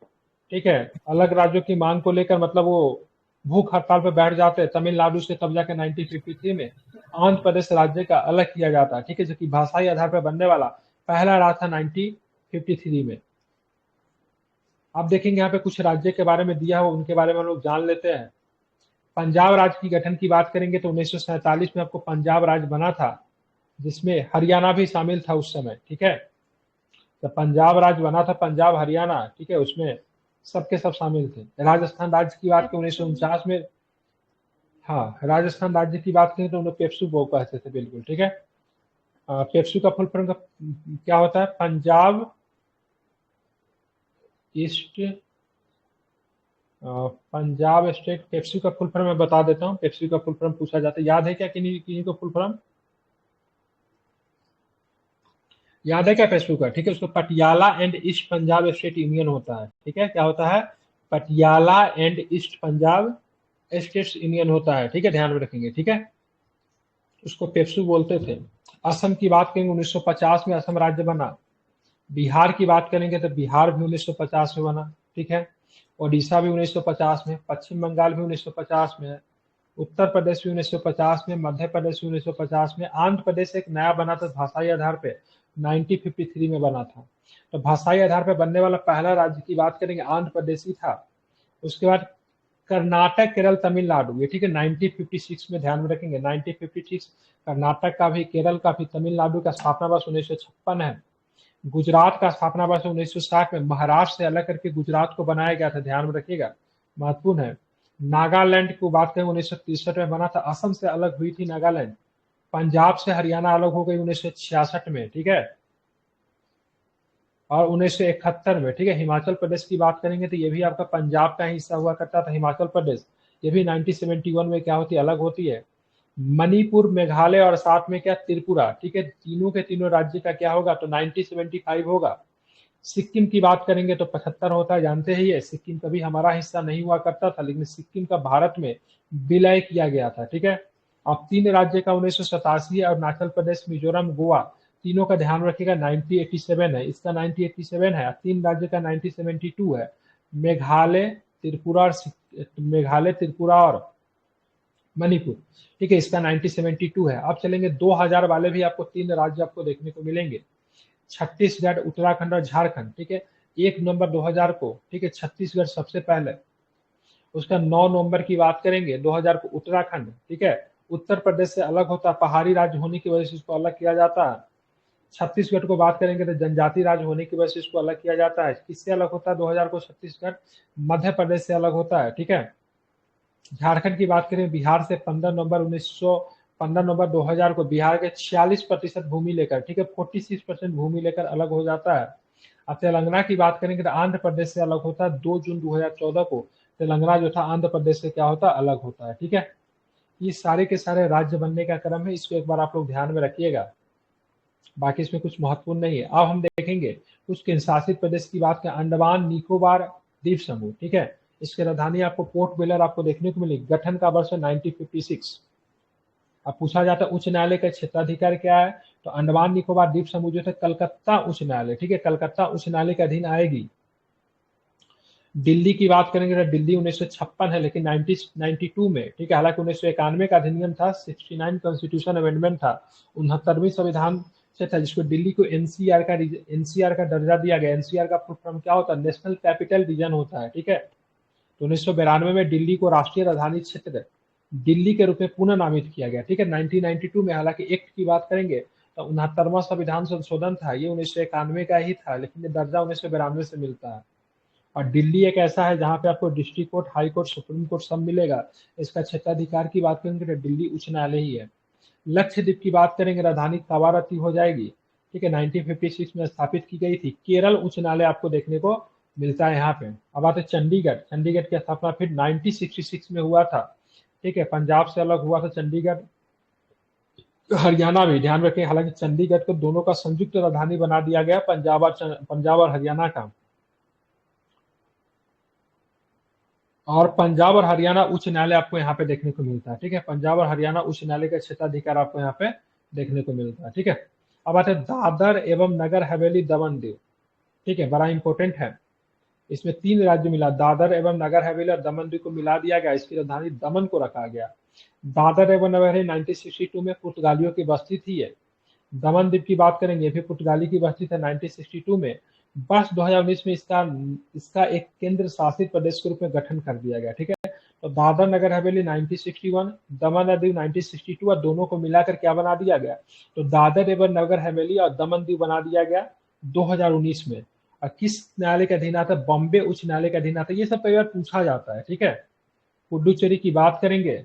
ठीक है, अलग राज्यों की मांग को लेकर मतलब वो भूख हड़ताल पे बैठ जाते हैं। तमिलनाडु से तब जाकर 1953 में आंध्र प्रदेश राज्य का अलग किया जाता है, ठीक है, जो कि भाषाई आधार पर बनने वाला पहला राज्य था 1953 में। आप देखेंगे यहाँ पे कुछ राज्य के बारे में दिया हो, उनके बारे में हम लोग जान लेते हैं। पंजाब राज्य की गठन की बात करेंगे तो 1947 में आपको पंजाब राज्य बना था, जिसमें हरियाणा भी शामिल था उस समय, ठीक है। तो पंजाब राज्य बना था, पंजाब हरियाणा, ठीक है, उसमें सबके सब शामिल थे। राजस्थान राज्य की बात करें 1949 में, हाँ, राजस्थान राज्य की बात करें तो उन्हें पेप्सू वो कहते थे, बिल्कुल ठीक है। पेप्सू का फुल फॉर्म क्या होता है, Punjab east Punjab state. Pepsi का फुल फॉर्म मैं बता देता हूँ, पेप्सी का फुल फॉर्म पूछा जाता है, याद है क्या किन्हीं किन्हीं को फुल फॉर्म याद है क्या पेप्सी का, ठीक है। उसको Patiala and east Punjab state union होता है, ठीक है, क्या होता है, Patiala and east Punjab state union होता है, ठीक है, ध्यान में रखेंगे, ठीक है। उसको पेप्सू बोलते थे। असम की बात करेंगे 1950 में असम राज्य बना। बिहार की बात करेंगे तो बिहार भी 1950 में बना, ठीक है। ओडिशा भी 1950 में, पश्चिम बंगाल भी 1950 में है, उत्तर प्रदेश भी 1950 में, मध्य प्रदेश भी 1950 में, आंध्र प्रदेश एक नया बना था भाषाई आधार पे 1953 में बना था। तो भाषाई आधार पे बनने वाला पहला राज्य की बात करेंगे आंध्र प्रदेश ही था। उसके बाद कर्नाटक, केरल, तमिलनाडु, ये ठीक है 1956 में, ध्यान में रखेंगे 1956। कर्नाटक का भी, केरल का भी, तमिलनाडु का स्थापना वर्ष 1956 है। गुजरात का स्थापना वर्ष 1960 में महाराष्ट्र से अलग करके गुजरात को बनाया गया था, ध्यान में रखिएगा, महत्वपूर्ण है। नागालैंड को बात करें 1963 में बना था, असम से अलग हुई थी नागालैंड। पंजाब से हरियाणा अलग हो गई 1966 में, ठीक है, और 1971 में, ठीक है। हिमाचल प्रदेश की बात करेंगे तो ये भी आपका पंजाब का हिस्सा हुआ करता था, हिमाचल प्रदेश, ये भी 1971 में क्या होती है, अलग होती है। मणिपुर, मेघालय और साथ में क्या त्रिपुरा, ठीक है, तीनों के तीनों राज्य का क्या होगा तो 1975 होगा। सिक्किम की बात करेंगे तो 75 होता है, जानते ही है, सिक्किम कभी हमारा हिस्सा नहीं हुआ करता था, लेकिन सिक्किम का भारत में विलय किया गया था, ठीक है। अब तीन राज्य का 1987 है, अरुणाचल प्रदेश, मिजोरम, गोवा, तीनों का ध्यान रखिएगा 1987 है, इसका 1987 है। तीन राज्य का 1972 है, मेघालय, त्रिपुरा और मेघालय, त्रिपुरा और मणिपुर, ठीक है, इसका 1972 है। अब चलेंगे 2000 वाले भी आपको तीन राज्य आपको देखने को मिलेंगे, छत्तीसगढ़, उत्तराखंड और झारखंड, ठीक है। 1 नवंबर 2000 को, ठीक है, छत्तीसगढ़ सबसे पहले। उसका 9 नवंबर की बात करेंगे 2000 को उत्तराखंड, ठीक है, उत्तर प्रदेश से अलग होता है, पहाड़ी राज्य होने की वजह से इसको अलग किया जाता है। छत्तीसगढ़ को बात करेंगे तो जनजाति राज्य होने की वजह से इसको अलग किया जाता है। किससे अलग होता है 2000 को छत्तीसगढ़, मध्य प्रदेश से अलग होता है, ठीक है। झारखंड की बात करें बिहार से 15 नवंबर 2000 को बिहार के 46% भूमि लेकर, ठीक है, 46% भूमि लेकर अलग हो जाता है। अब तेलंगाना की बात करेंगे तो आंध्र प्रदेश से अलग होता है, 2 जून 2014 को तेलंगाना जो था आंध्र प्रदेश से क्या होता है, अलग होता है, ठीक है। ये सारे के सारे राज्य बनने का क्रम है, इसको एक बार आप लोग ध्यान में रखिएगा, बाकी इसमें कुछ महत्वपूर्ण नहीं है। अब हम देखेंगे कुछ केंद्र शासित प्रदेश की बात करें, अंडमान निकोबार द्वीप समूह, ठीक है, इसकी राजधानी आपको पोर्ट ब्लेयर आपको देखने को मिलेगी। गठन का वर्ष है 1956। अब पूछा जाता है उच्च न्यायालय का क्षेत्राधिकार क्या है, तो अंडमान निकोबार द्वीप समूह जो है कलकत्ता उच्च न्यायालय, ठीक है, कलकत्ता उच्च न्यायालय के अधीन आएगी। दिल्ली की बात करेंगे तो दिल्ली 1956 है, लेकिन 1992 में, ठीक है, हालांकि 1991 का अधिनियम था, 69 कॉन्स्टिट्यूशन अमेंडमेंट था, 69वीं संविधान से था, जिसको दिल्ली को एनसीआर का दर्जा दिया गया। एनसीआर का फुल फॉर्म क्या होता है, नेशनल कैपिटल रीजन होता है, ठीक है। तो 1992 में दिल्ली को राष्ट्रीय राजधानी क्षेत्र दिल्ली के रूप में पुनः नामित किया गया, ठीक है। 1992 में, हालांकि एक्ट की बात करेंगे तो 69वां संविधान संशोधन था, ये 1991 का ही था, लेकिन ये दर्जा 1992 से मिलता है। और दिल्ली एक ऐसा है जहां पे आपको district court, high court, supreme court सब मिलेगा। इसका क्षेत्राधिकार की बात करेंगे तो दिल्ली उच्च न्यायालय ही है। लक्षद्वीप की बात करेंगे, राजधानी कवारत्ती हो जाएगी, ठीक है, 1956 में स्थापित की गई थी। केरल उच्च न्यायालय आपको देखने को मिलता है यहाँ पे। अब आते चंडीगढ़, चंडीगढ़ की स्थापना फिर 1966 में हुआ था, ठीक है, पंजाब से अलग हुआ था चंडीगढ़। हरियाणा भी ध्यान रखें, हालांकि चंडीगढ़ को दोनों का संयुक्त राजधानी बना दिया गया, पंजाब और हरियाणा का। और पंजाब और हरियाणा उच्च न्यायालय आपको यहाँ पे देखने को मिलता है, ठीक है, पंजाब और हरियाणा उच्च न्यायालय का क्षेत्राधिकार आपको यहाँ पे देखने को मिलता है, ठीक है। अब आते हैं दादर एवं नगर हवेली दमन दीव। ठीक है, बड़ा इंपॉर्टेंट है। इसमें 3 राज्य मिला, दादर एवं नगर हवेली और दमन द्वीप को मिला दिया गया, इसकी राजधानी दमन को रखा गया। दादर एवं नगर हवेली 1962 में पुर्तगालियों की बस्ती थी ये। दमन द्वीप की बात करेंगे, फिर पुर्तगाली की बस्ती था 1962 में। वर्ष 2019 में इसका एक केंद्र शासित प्रदेश के रूप में गठन कर दिया गया। ठीक है, तो दादर नगर हवेली 1961, दमन और दीव 1962 और दोनों को मिलाकर क्या बना दिया गया, तो दादर एवं नगर हवेली और दमन दीव बना दिया गया 2019 में। और किस न्यायालय के अधीन आता है, बॉम्बे उच्च न्यायालय के अधीन आता है। ये सब कई बार पूछा जाता है। ठीक है, पुडुचेरी की बात करेंगे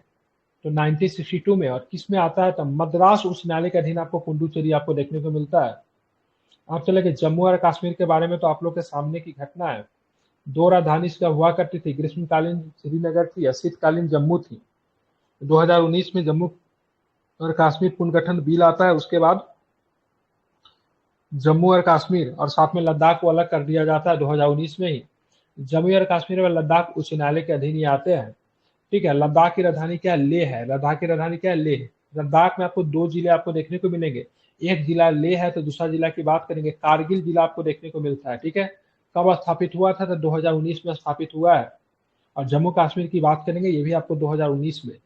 तो 1962 में, और किस में आता है, तो मद्रास उच्च न्यायालय के अधीन आपको पुडुचेरी आपको देखने को मिलता है। आप चले गए जम्मू और कश्मीर के बारे में, तो आप लोग के सामने की घटना है। 2 राजधानी इसका हुआ करती थी, ग्रीष्मकालीन श्रीनगर थी और शीतकालीन जम्मू थी। 2019 में जम्मू और कश्मीर पुनर्गठन बिल आता है, उसके बाद जम्मू और कश्मीर और साथ में लद्दाख को अलग कर दिया जाता है 2019 में ही। जम्मू और कश्मीर और लद्दाख उच्च न्यायालय के अधीन ही आते हैं। ठीक है, लद्दाख की राजधानी क्या है, लेह है। लद्दाख की राजधानी क्या है, लेह। लद्दाख में आपको 2 जिले आपको देखने को मिलेंगे, एक जिला लेह है, तो दूसरा जिला की बात करेंगे कारगिल जिला आपको देखने को मिलता है। ठीक है, कब स्थापित हुआ था, तो 2019 में स्थापित हुआ है। और जम्मू कश्मीर की बात करेंगे, ये भी आपको 2019 में।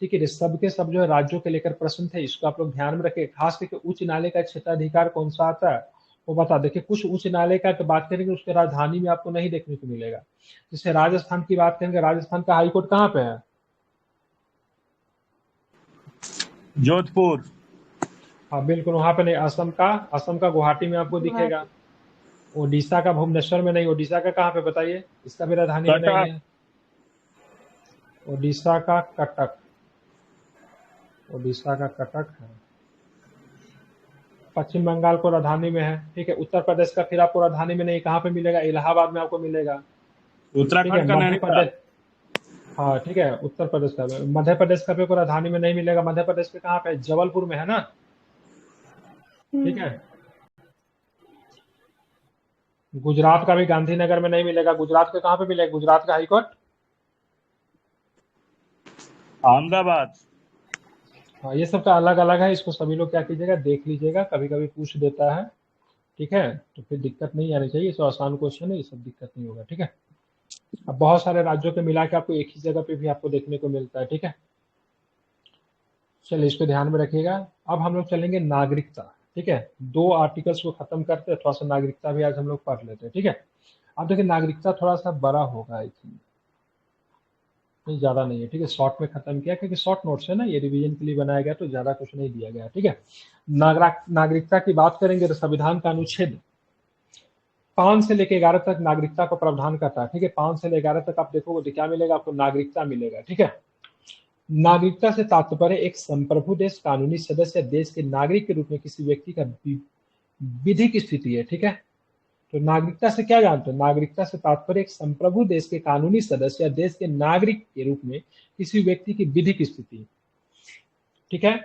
ठीक है, सब के सब जो है राज्यों के लेकर प्रश्न थे, इसको आप लोग ध्यान में रखें। खास करके उच्च न्यायालय का क्षेत्राधिकार कौन सा आता है वो बता। देखिए, कुछ उच्च न्यायालय का तो बात करेंगे उसके राजधानी में आपको नहीं देखने को मिलेगा। जैसे राजस्थान की बात करेंगे, राजस्थान का हाईकोर्ट कहाँ पे है, जोधपुर। हाँ बिल्कुल, वहां पे नहीं। असम का गुवाहाटी में आपको दिखेगा। ओडिशा का भुवनेश्वर में नहीं। ओडिशा का कहाँ पे बताइए, इसका भी राजधानी में नहीं कटक। है। ओडिशा का कटक, ओडिशा का कटक है। पश्चिम बंगाल को राजधानी में है। ठीक है, उत्तर प्रदेश का फिर आपको राजधानी में नहीं, कहाँ पे मिलेगा, इलाहाबाद में आपको मिलेगा। ठीक है, उत्तराखंड का मध्य नैनीताल। प्रदेश, हाँ ठीक है, उत्तर प्रदेश का। मध्य प्रदेश का भी आपको राजधानी में नहीं मिलेगा। मध्य प्रदेश के कहाँ पे है, जबलपुर में है ना। ठीक है, गुजरात का भी गांधीनगर में नहीं मिलेगा। गुजरात के कहाँ पे मिलेगा, गुजरात का हाईकोर्ट, अहमदाबाद। हाँ ये सब का अलग अलग है। इसको सभी लोग क्या कीजिएगा, देख लीजिएगा, कभी कभी पूछ देता है। ठीक है, तो फिर दिक्कत नहीं आनी चाहिए। इसको आसान क्वेश्चन है, ये सब दिक्कत नहीं होगा। ठीक है, अब बहुत सारे राज्यों के मिला के आपको एक ही जगह पे भी आपको देखने को मिलता है। ठीक है, चलिए इसको ध्यान में रखिएगा। अब हम लोग चलेंगे नागरिकता। ठीक है, 2 आर्टिकल्स को खत्म करते हैं, थोड़ा सा नागरिकता भी आज हम लोग पढ़ लेते हैं। ठीक है, अब देखिए नागरिकता थोड़ा सा बड़ा होगा, आई थिंक नहीं, ज्यादा नहीं है। ठीक है, शॉर्ट में खत्म किया क्योंकि शॉर्ट नोट्स है ना, ये रिवीजन के लिए बनाया गया, तो ज्यादा कुछ नहीं दिया गया। ठीक है, नागरिकता की बात करेंगे तो संविधान का अनुच्छेद 5 से लेकर 11 तक नागरिकता को प्रावधान करता है। ठीक है, 5 से लेकर 11 तक आप देखोगे तो क्या मिलेगा आपको, नागरिकता मिलेगा। ठीक है, नागरिकता से तात्पर्य एक संप्रभु देश कानूनी सदस्य देश के नागरिक के रूप में किसी व्यक्ति का विधिक स्थिति है। ठीक है, तो नागरिकता से क्या जानते हो, नागरिकता से तात्पर्य एक संप्रभु देश के कानूनी सदस्य या देश के नागरिक के रूप में किसी व्यक्ति की विधिक स्थिति। ठीक है,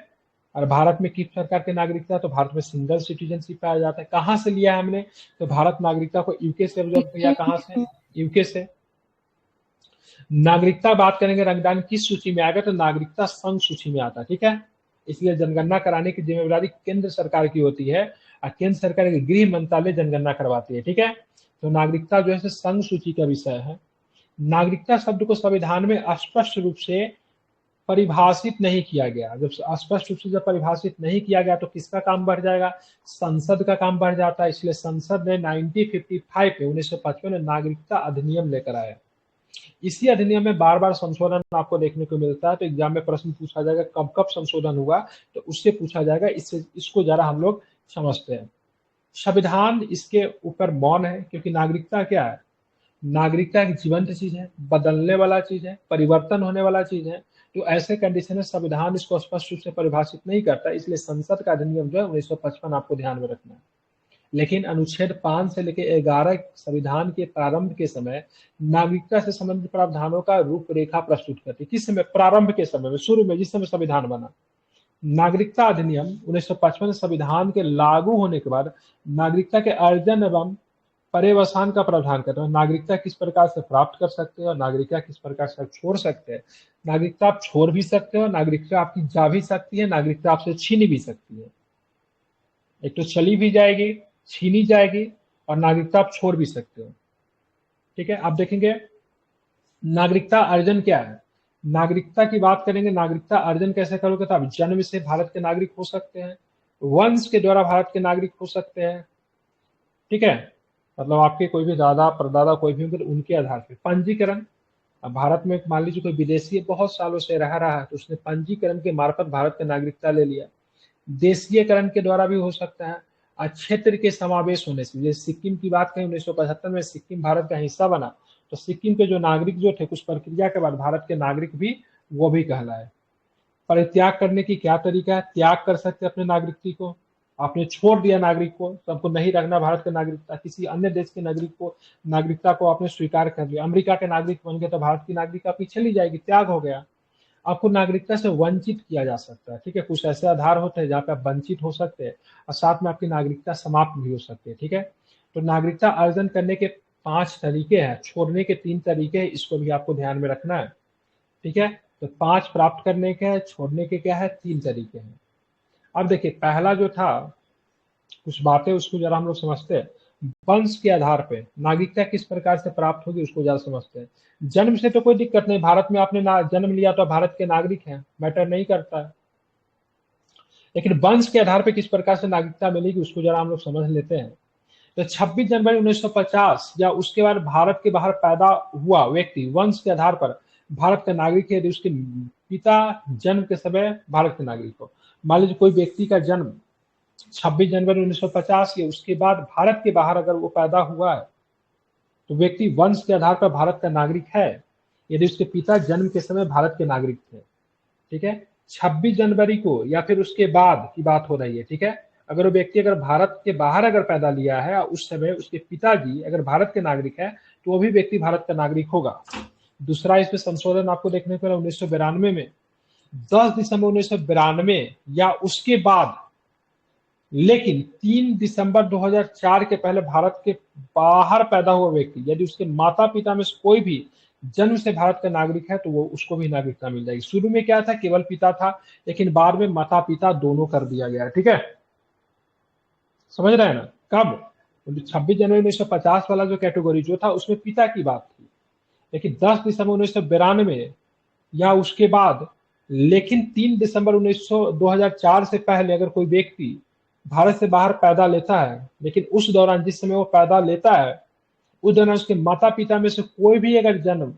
और भारत में किस प्रकार की नागरिकता, तो भारत में सिंगल सिटीजनशिप पाया जाता है। कहां से लिया है हमने, तो भारत नागरिकता को यूके से ऑब्जर्व किया। कहां से, यूके से। नागरिकता बात करेंगे रंगदान किस सूची में आएगा, तो नागरिकता संघ सूची में आता है। ठीक है, इसलिए जनगणना कराने की जिम्मेदारी केंद्र सरकार की होती है और केंद्र सरकार के गृह मंत्रालय जनगणना करवाती है। ठीक है, तो नागरिकता जो है संघ सूची का विषय है। नागरिकता शब्द को संविधान में स्पष्ट रूप से परिभाषित नहीं किया गया। जब स्पष्ट रूप से जब परिभाषित नहीं किया गया तो किसका काम बढ़ जाएगा, संसद का काम बढ़ जाता है। इसलिए संसद ने 1955 में 1955 में नागरिकता अधिनियम लेकर आया। इसी अधिनियम में बार बार संशोधन आपको देखने को मिलता है। तो एग्जाम में प्रश्न पूछा जाएगा कब कब संशोधन हुआ, तो उससे पूछा जाएगा। इसको जरा हम लोग समझते हैं। संविधान इसके ऊपर मौन है, क्योंकि नागरिकता क्या है, नागरिकता एक जीवंत चीज है, बदलने वाला चीज है, परिवर्तन होने वाला चीज है। तो ऐसे कंडीशन में संविधान इसको स्पष्ट रूप से परिभाषित नहीं करता। इसलिए संसद का अधिनियम जो है 1955 आपको ध्यान में रखना है। लेकिन अनुच्छेद 5 से लेकर 11 संविधान के प्रारंभ के समय नागरिकता से संबंधित प्रावधानों का रूपरेखा प्रस्तुत करती है। किस समय, प्रारंभ के समय में, शुरू में जिस समय संविधान बना। नागरिकता अधिनियम 1955 संविधान के लागू होने के बाद नागरिकता के अर्जन एवं पर्यवसान का प्रावधान करता है। नागरिकता किस प्रकार से प्राप्त कर सकते हैं और नागरिकता किस प्रकार से छोड़ सकते हैं। नागरिकता आप छोड़ भी सकते हो, नागरिकता आपकी जा भी सकती है, नागरिकता आपसे छीनी भी सकती है। एक तो चली भी जाएगी, छीनी जाएगी, और नागरिकता आप छोड़ भी सकते हो। ठीक है, आप देखेंगे नागरिकता अर्जन क्या है। नागरिकता की बात करेंगे, नागरिकता अर्जन कैसे करोगे, तो आप जन्म से भारत के नागरिक हो सकते हैं, वंश के द्वारा भारत के नागरिक हो सकते हैं। ठीक है, मतलब आपके कोई भी दादा परदादा कोई भी होंगे, उनके आधार पर पंजीकरण। अब भारत में मान लीजिए कोई विदेशी है, बहुत सालों से रह रहा है, तो उसने पंजीकरण के मार्फत भारत का नागरिकता ले लिया। देशीयकरण के द्वारा भी हो सकता है, और क्षेत्र के समावेश होने से, जैसे सिक्किम की बात करें 1975 में सिक्किम भारत का हिस्सा बना, तो सिक्किम के जो नागरिक जो थे कुछ प्रक्रिया के बाद भारत के नागरिक भी वो भी कहलाए। परित्याग करने की क्या तरीका है, त्याग कर सकते अपने नागरिकता को, आपने छोड़ दिया नागरिक को, तो आपको नहीं रखना भारत का नागरिकता, किसी अन्य देश के नागरिक को नागरिकता को आपने स्वीकार कर लिया, अमेरिका के नागरिक बन गए तो भारत की नागरिकता आपकी चली जाएगी, त्याग हो गया। आपको नागरिकता से वंचित किया जा सकता है। ठीक है, कुछ ऐसे आधार होते हैं जहाँ पे आप वंचित हो सकते हैं और साथ में आपकी नागरिकता समाप्त भी हो सकती है। ठीक है, तो नागरिकता अर्जन करने के 5 तरीके हैं, छोड़ने के 3 तरीके हैं, इसको भी आपको ध्यान में रखना है। ठीक है, तो 5 प्राप्त करने के हैं, छोड़ने के क्या है, 3 तरीके हैं। अब देखिए पहला जो था, कुछ बातें उसको जरा हम लोग समझते हैं। वंश के आधार पे नागरिकता किस प्रकार से प्राप्त होगी उसको जरा समझते हैं। जन्म से तो कोई दिक्कत नहीं, भारत में आपने जन्म लिया तो भारत के नागरिक हैं, मैटर नहीं करता है। लेकिन वंश के आधार पे किस प्रकार से नागरिकता मिलेगी उसको जरा हम लोग समझ लेते हैं। तो 26 जनवरी 1950 या उसके बाद भारत के बाहर पैदा हुआ व्यक्ति वंश के आधार पर भारत का नागरिक है, यदि उसके पिता जन्म के समय भारत के नागरिक हो। मान लीजिए कोई व्यक्ति का जन्म 26 जनवरी 1950 या उसके बाद भारत के बाहर अगर वो पैदा हुआ है, तो व्यक्ति वंश के आधार पर भारत का नागरिक है, यदि उसके पिता जन्म के समय भारत के नागरिक थे। ठीक है, 26 जनवरी को या फिर उसके बाद की बात हो रही है। ठीक है, अगर वो व्यक्ति अगर भारत के बाहर अगर पैदा लिया है, उस समय उसके पिताजी अगर भारत के नागरिक है, तो वो भी व्यक्ति भारत का नागरिक होगा। दूसरा इसमें संशोधन आपको देखने को मिला 1992 में, 10 दिसंबर 1992 या उसके बाद, लेकिन 3 दिसंबर 2004 के पहले भारत के बाहर पैदा हुआ व्यक्ति, यदि उसके माता पिता में से कोई भी जन्म से भारत का नागरिक है, तो वो उसको भी नागरिकता मिल जाएगी। शुरू में क्या था, केवल पिता था, लेकिन बाद में माता पिता दोनों कर दिया गया। ठीक है, समझ रहे हैं ना। कब, 26 जनवरी 1950 वाला जो कैटेगरी जो था उसमें पिता की बात थी, लेकिन 10 दिसंबर 1992 या उसके बाद, लेकिन 3 दिसंबर 2004 से पहले अगर कोई व्यक्ति भारत से बाहर पैदा लेता है, लेकिन उस दौरान जिस समय वो पैदा लेता है उस दौरान उसके माता पिता में से कोई भी अगर जन्म,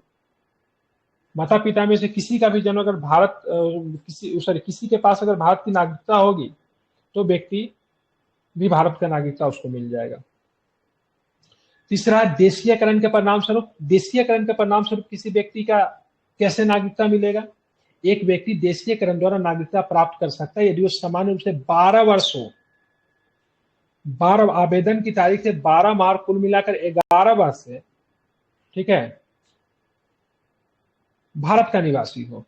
माता पिता में से किसी का भी जन्म अगर भारत किसी के पास अगर भारत की नागरिकता होगी, तो व्यक्ति भी भारत का नागरिकता उसको मिल जाएगा। तीसरा, देशीयकरण के परिणाम स्वरूप। देशीयकरण के परिणाम स्वरूप किसी व्यक्ति का कैसे नागरिकता मिलेगा। एक व्यक्ति देशीयकरण द्वारा नागरिकता प्राप्त कर सकता है यदि वो सामान्य रूप से 12 वर्ष हो, 12 आवेदन की तारीख से 12 माह, कुल मिलाकर 11 वर्ष से, ठीक है, भारत का निवासी हो।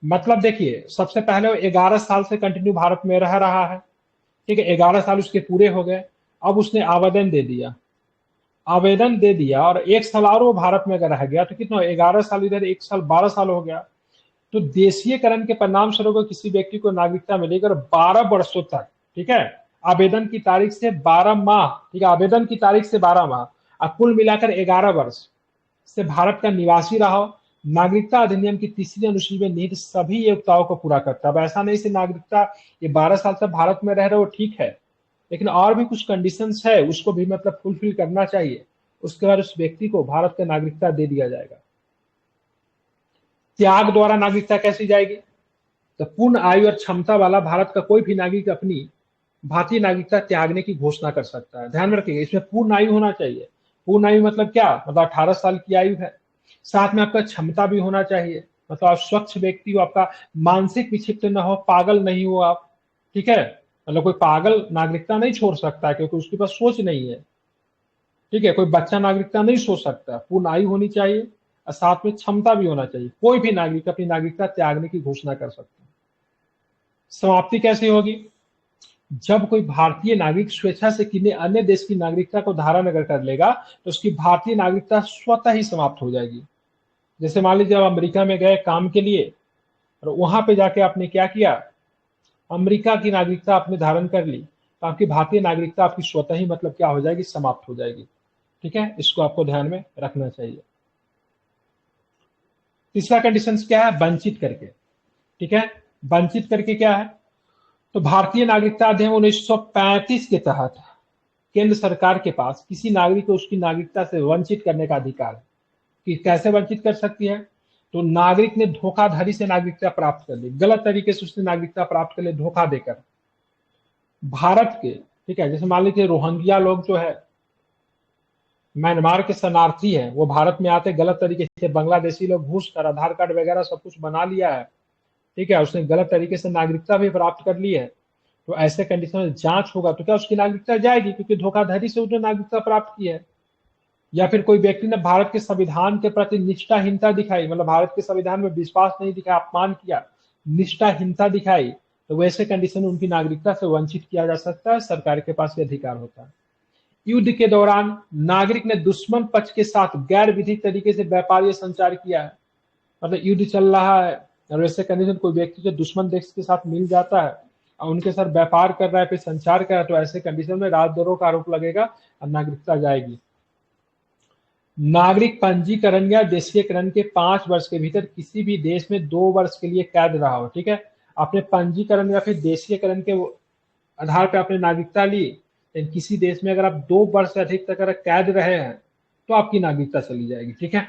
मतलब देखिए, सबसे पहले वो 11 साल से कंटिन्यू भारत में रह रहा है। ठीक है, 11 साल उसके पूरे हो गए, अब उसने आवेदन दे दिया, और 1 साल और वो भारत में अगर रह गया, तो कितना, 11 साल इधर, 1 साल 12 साल हो गया। तो देशीयकरण के परिणाम स्वरूप किसी व्यक्ति को नागरिकता मिलेगी और 12 वर्षों तक, ठीक है, आवेदन की तारीख से 12 माह, ठीक है, आवेदन की तारीख से 12 माह और कुल मिलाकर 11 वर्ष से भारत का निवासी रहा हो। नागरिकता अधिनियम की 3री अनुसूची में निहित सभी योग्यताओं को पूरा करता है। अब ऐसा नहीं से नागरिकता ये 12 साल से भारत में रह रहे हो, ठीक है, लेकिन और भी कुछ कंडीशंस है, उसको भी मतलब फुलफिल करना चाहिए, उसके बाद उस व्यक्ति को भारत का नागरिकता दे दिया जाएगा। त्याग द्वारा नागरिकता कैसी जाएगी, तो पूर्ण आयु और क्षमता वाला भारत का कोई भी नागरिक अपनी भारतीय नागरिकता त्यागने की घोषणा कर सकता है। ध्यान रखिएगा, इसमें पूर्ण आयु होना चाहिए। पूर्ण आयु मतलब क्या, मतलब 18 साल की आयु है, साथ में आपका क्षमता भी होना चाहिए, मतलब आप स्वच्छ व्यक्ति हो, आपका मानसिक विक्षिप्त न हो, पागल नहीं हो आप। ठीक है, मतलब कोई पागल नागरिकता नहीं छोड़ सकता है क्योंकि उसके पास सोच नहीं है। ठीक है, कोई बच्चा नागरिकता नहीं सोच सकता। पूर्ण आयु होनी चाहिए और साथ में क्षमता भी होना चाहिए। कोई भी नागरिक अपनी नागरिकता त्यागने की घोषणा कर सकता है। समाप्ति कैसे होगी, जब कोई भारतीय नागरिक स्वेच्छा से किसी अन्य देश की नागरिकता को धारण अगर कर लेगा, तो उसकी भारतीय नागरिकता स्वतः ही समाप्त हो जाएगी। जैसे मान लीजिए आप अमेरिका में गए काम के लिए और वहां पे जाके आपने क्या किया, अमेरिका की नागरिकता आपने धारण कर ली, तो आपकी भारतीय नागरिकता आपकी स्वतः ही मतलब क्या हो जाएगी, समाप्त हो जाएगी। ठीक है, इसको आपको ध्यान में रखना चाहिए। तीसरा कंडीशन क्या है, वंचित करके। ठीक है, वंचित करके क्या है, तो भारतीय नागरिकता अधिनियम 1935 के तहत केंद्र सरकार के पास किसी नागरिक को उसकी नागरिकता से वंचित करने का अधिकार है। कि कैसे वंचित कर सकती है, तो नागरिक ने धोखाधड़ी से नागरिकता प्राप्त कर ली, गलत तरीके से उसने नागरिकता प्राप्त कर ली धोखा देकर भारत के, ठीक है, जैसे मान लीजिए रोहिंग्या लोग जो है म्यांमार के शरणार्थी हैं, वो भारत में आते गलत तरीके से, बांग्लादेशी लोग घुस कर आधार कार्ड वगैरह सब कुछ बना लिया है, ठीक है, उसने गलत तरीके से नागरिकता भी प्राप्त कर ली है, तो ऐसे कंडीशन में जांच होगा तो क्या उसकी नागरिकता जाएगी, क्योंकि धोखाधड़ी से उसने नागरिकता प्राप्त की है। या फिर कोई व्यक्ति ने भारत के संविधान के प्रति निष्ठाहीनता दिखाई, मतलब भारत के संविधान में विश्वास नहीं दिखाया, अपमान किया, निष्ठाहीनता दिखाई, तो वैसे कंडीशन में उनकी नागरिकता से वंचित किया जा सकता है, सरकार के पास ये अधिकार होता है। युद्ध के दौरान नागरिक ने दुश्मन पक्ष के साथ गैर विधिक तरीके से व्यापार या संचार किया है, मतलब युद्ध चल रहा है और वैसे कंडीशन कोई व्यक्ति जो दुश्मन देश के साथ मिल जाता है और उनके साथ व्यापार कर रहा है, फिर संचार कर रहा है, तो ऐसे कंडीशन में राजद्रोह का आरोप लगेगा और नागरिकता जाएगी। नागरिक पंजीकरण या देशीयकरण के 5 वर्ष के भीतर किसी भी देश में 2 वर्ष के लिए कैद रहा हो। ठीक है, आपने पंजीकरण या फिर देशीयकरण के आधार पर आपने नागरिकता ली, लेकिन किसी देश में अगर आप 2 वर्ष से अधिक तक अगर कैद रहे हैं तो आपकी नागरिकता चली जाएगी। ठीक है,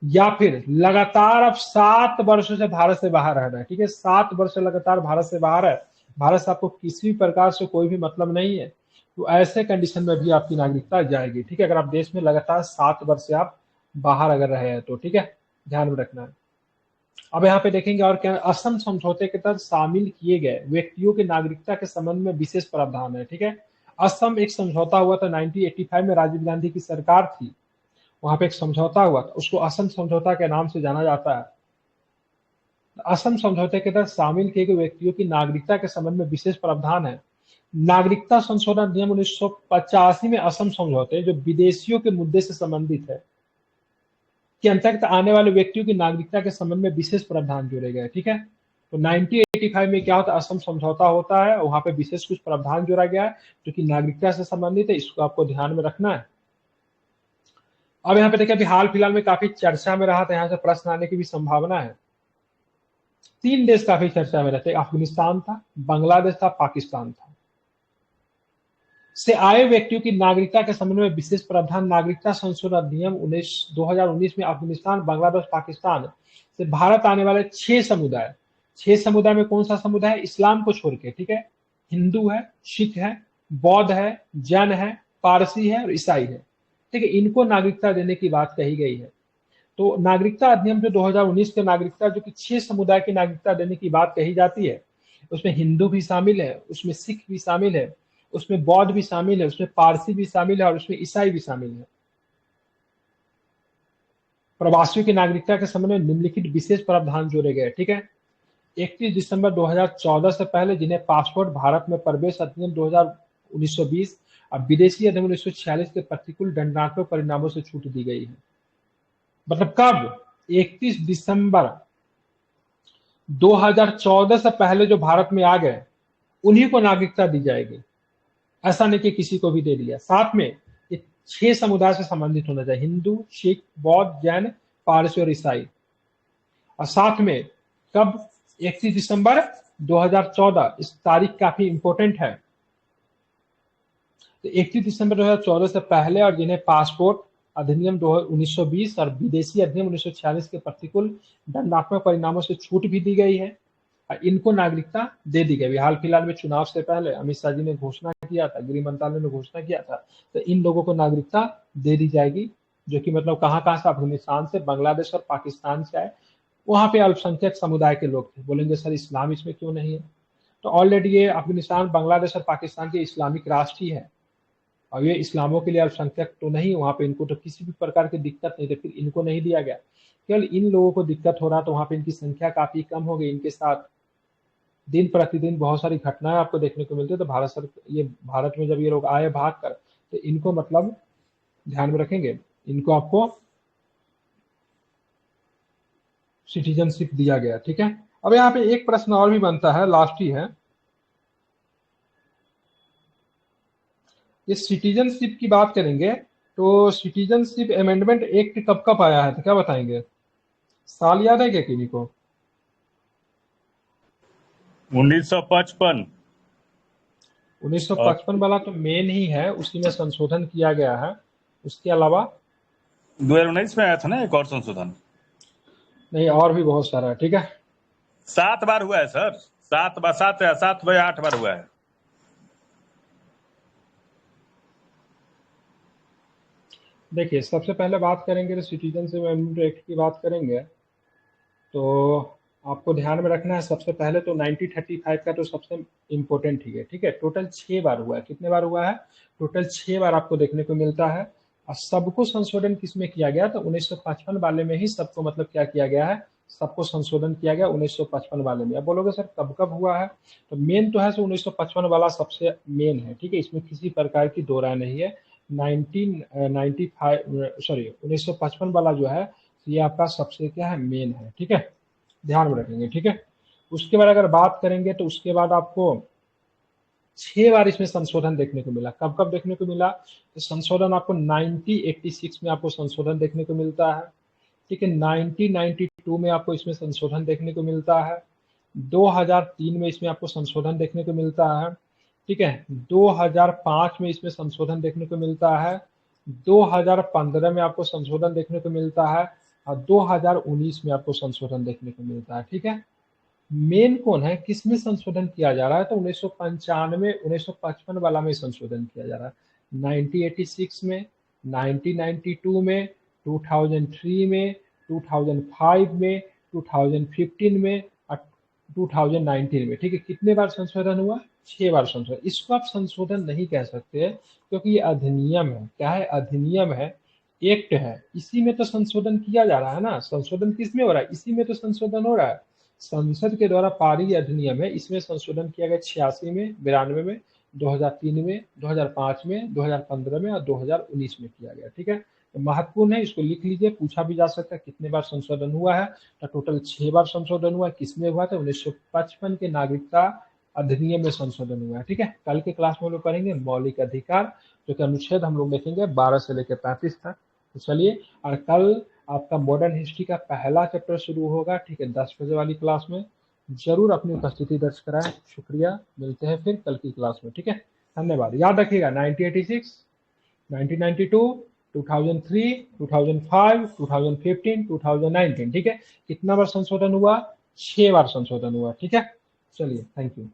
या फिर लगातार आप 7 वर्षों से भारत से बाहर रह रहे हैं। ठीक है, 7 वर्ष से लगातार भारत से बाहर है, भारत से आपको किसी भी प्रकार से कोई भी मतलब नहीं है, तो ऐसे कंडीशन में भी आपकी नागरिकता जाएगी। ठीक है, अगर आप देश में लगातार 7 वर्ष से आप बाहर अगर रहे हैं तो। ठीक है, ध्यान में रखना है। अब यहाँ पे देखेंगे और क्या, असम समझौते के तहत शामिल किए गए व्यक्तियों की नागरिकता के संबंध में विशेष प्रावधान है। ठीक है, असम एक समझौता हुआ था 1985 में, राजीव गांधी की सरकार थी, वहां पे एक समझौता हुआ था, उसको असम समझौता के नाम से जाना जाता है। असम समझौते के तहत शामिल किए गए व्यक्तियों की नागरिकता के संबंध में विशेष प्रावधान है। नागरिकता संशोधन अधिनियम 1985 में असम समझौते जो विदेशियों के मुद्दे से संबंधित है के अंतर्गत आने वाले व्यक्तियों की नागरिकता के संबंध में विशेष प्रावधान जोड़े गए। ठीक है, तो 1985 में क्या होता है, असम समझौता होता है, वहां पे विशेष कुछ प्रावधान जोड़ा गया है जो कि नागरिकता से संबंधित है, इसको आपको ध्यान में रखना है। अब यहाँ पे देखिए, अभी हाल फिलहाल में काफी चर्चा में रहा था, यहाँ से प्रश्न आने की भी संभावना है। 3 देश काफी चर्चा में रहते, अफगानिस्तान था, बांग्लादेश था, पाकिस्तान था। से आए व्यक्तियों की नागरिकता के संबंध में विशेष प्रावधान नागरिकता संशोधन अधिनियम 2019 में अफगानिस्तान, बांग्लादेश, पाकिस्तान से भारत आने वाले 6 समुदाय, 6 समुदाय में कौन सा समुदाय है, इस्लाम को छोड़ के, ठीक है, हिंदू है, सिख है, बौद्ध है, जैन है, पारसी है और ईसाई है। ठीक है, इनको नागरिकता देने की बात कही गई है। तो नागरिकता अधिनियम जो 2019 के नागरिकता जो कि 6 समुदाय की नागरिकता देने की बात कही जाती है, उसमें हिंदू भी शामिल है, उसमें सिख भी शामिल है, उसमें बौद्ध भी शामिल है, उसमें पारसी भी शामिल है और उसमें ईसाई भी शामिल है। प्रवासियों की नागरिकता के संबंध में निम्नलिखित विशेष प्रावधान जोड़े गए। ठीक है, 31 दिसंबर 2014 से पहले जिन्हें पासपोर्ट भारत में प्रवेश अधिनियम 1920 और विदेशी अधिनियम 1946 के प्रतिकूल दंडात्मक परिणामों से छूट दी गई है। मतलब कब, 31 दिसंबर 2014 से पहले जो भारत में आ गए उन्हीं को नागरिकता दी जाएगी, ऐसा नहीं कि किसी को भी दे दिया। साथ में ये 6 समुदाय से संबंधित होना चाहिए, हिंदू, सिख, बौद्ध, जैन, पारसी और ईसाई। और साथ में कब, 31 दिसंबर 2014, इस तारीख काफी इंपॉर्टेंट है। तो 31 दिसंबर 2014 से पहले और जिन्हें पासपोर्ट अधिनियम 1920 और विदेशी अधिनियम 1946 के प्रतिकूल दंडात्मक परिणामों से छूट भी दी गई है, इनको नागरिकता दे दी गई। हाल फिलहाल में चुनाव से पहले अमित शाह जी ने घोषणा किया था, गृह मंत्रालय ने घोषणा किया था, तो इन लोगों को नागरिकता दे दी जाएगी, जो कि मतलब कहाँ से, अफगानिस्तान से, बांग्लादेश और पाकिस्तान से आए। वहां पे अल्पसंख्यक समुदाय के लोग थे। बोलेंगे सर इस्लाम इसमें क्यों नहीं है, तो ऑलरेडी ये अफगानिस्तान, बांग्लादेश और पाकिस्तान के इस्लामिक राष्ट्र ही है और ये इस्लामों के लिए अल्पसंख्यक तो नहीं, वहां पे इनको तो किसी भी प्रकार की दिक्कत नहीं थी, फिर इनको नहीं दिया गया। केवल इन लोगों को दिक्कत हो रहा, तो वहां पे इनकी संख्या काफी कम हो गई। इनके साथ दिन प्रतिदिन बहुत सारी घटनाएं आपको देखने को मिलती है। तो भारत में जब ये लोग आए भाग कर, तो इनको मतलब ध्यान में रखेंगे, इनको आपको सिटीजनशिप दिया गया। ठीक है, अब यहाँ पे एक प्रश्न और भी बनता है, लास्ट ही है, ये सिटीजनशिप की बात करेंगे तो सिटीजनशिप अमेंडमेंट एक्ट कब कब आया है, तो क्या बताएंगे? साल याद है क्या किसी को? 1955 1955 वाला तो मेन ही है, उसी में संशोधन किया गया है। उसके अलावा 2019 में आया था ना एक और संशोधन। नहीं, और भी बहुत सारा है। ठीक है, 7 बार हुआ है सर, 7 बार 8 बार हुआ है। देखिए सबसे पहले बात करेंगे तो सिटीजनशिप अमेंडमेंट एक्ट की बात करेंगे तो आपको ध्यान में रखना है सबसे पहले तो 1935 का तो सबसे इम्पोर्टेंट ही है। ठीक है, टोटल 6 बार हुआ है। कितने बार हुआ है? टोटल 6 बार आपको देखने को मिलता है। और सबको संशोधन किसमें किया गया? तो 1955 वाले में ही सबको मतलब क्या किया गया है, सबको संशोधन किया गया 1955 वाले में। अब बोलोगे सर कब कब हुआ है, तो मेन तो है 1955 वाला सबसे मेन है। ठीक है, इसमें किसी प्रकार की दो राय नहीं है। 1955 वाला जो है ये आपका सबसे क्या है, मेन है। ठीक है, ध्यान में रखेंगे। ठीक है, उसके बाद अगर बात करेंगे तो उसके बाद आपको 6 बार इसमें संशोधन देखने को मिला। कब कब देखने को मिला? तो संशोधन आपको 1986 में आपको संशोधन देखने को मिलता है। ठीक है, 1992 में आपको इसमें संशोधन देखने को मिलता है। 2003 में इसमें आपको संशोधन देखने को मिलता है। ठीक है, 2005 में इसमें संशोधन देखने को मिलता है। 2015 में आपको संशोधन देखने को मिलता है और 2019 में आपको संशोधन देखने को मिलता है। ठीक है, मेन कौन है, किसमें संशोधन किया जा रहा है? तो 1955 वाला में संशोधन किया जा रहा है। 1986 में, 1992 में, 2003 में, 2005 में, 2015 में और 2019 में। ठीक है, कितने बार संशोधन हुआ? 6 बार संशोधन। इसको आप संशोधन नहीं कह सकते क्योंकि ये अधिनियम है। क्या है? अधिनियम है, एक्ट है। इसी में तो संशोधन किया जा रहा है ना। संशोधन किस में हो रहा है? इसी में तो संशोधन हो रहा है। संसद के द्वारा पारित अधिनियम है, इसमें संशोधन किया गया 86 में, 92 में, 2003 में, 2005 में, 2015 में और 2019 में किया गया। ठीक है, तो महत्वपूर्ण है, इसको लिख लीजिए, पूछा भी जा सकता है कितने बार संशोधन हुआ है। तो टोटल 6 बार संशोधन हुआ है। किसमें हुआ था? 1955 के नागरिकता अधिनियम में संशोधन हुआ है। ठीक है, कल के क्लास में हम लोग पढ़ेंगे मौलिक अधिकार, जो कि अनुच्छेद हम लोग देखेंगे 12 से लेकर 35 तक। तो चलिए, और कल आपका मॉडर्न हिस्ट्री का पहला चैप्टर शुरू होगा। ठीक है, 10 बजे वाली क्लास में जरूर अपनी उपस्थिति दर्ज कराएं। शुक्रिया, मिलते हैं फिर कल की क्लास में। ठीक है, धन्यवाद। याद रखिएगा 1986, 1992, 2003, 2005, 2015, 2019। ठीक है, कितना बार संशोधन हुआ? 6 बार संशोधन हुआ। ठीक है, चलिए, थैंक यू।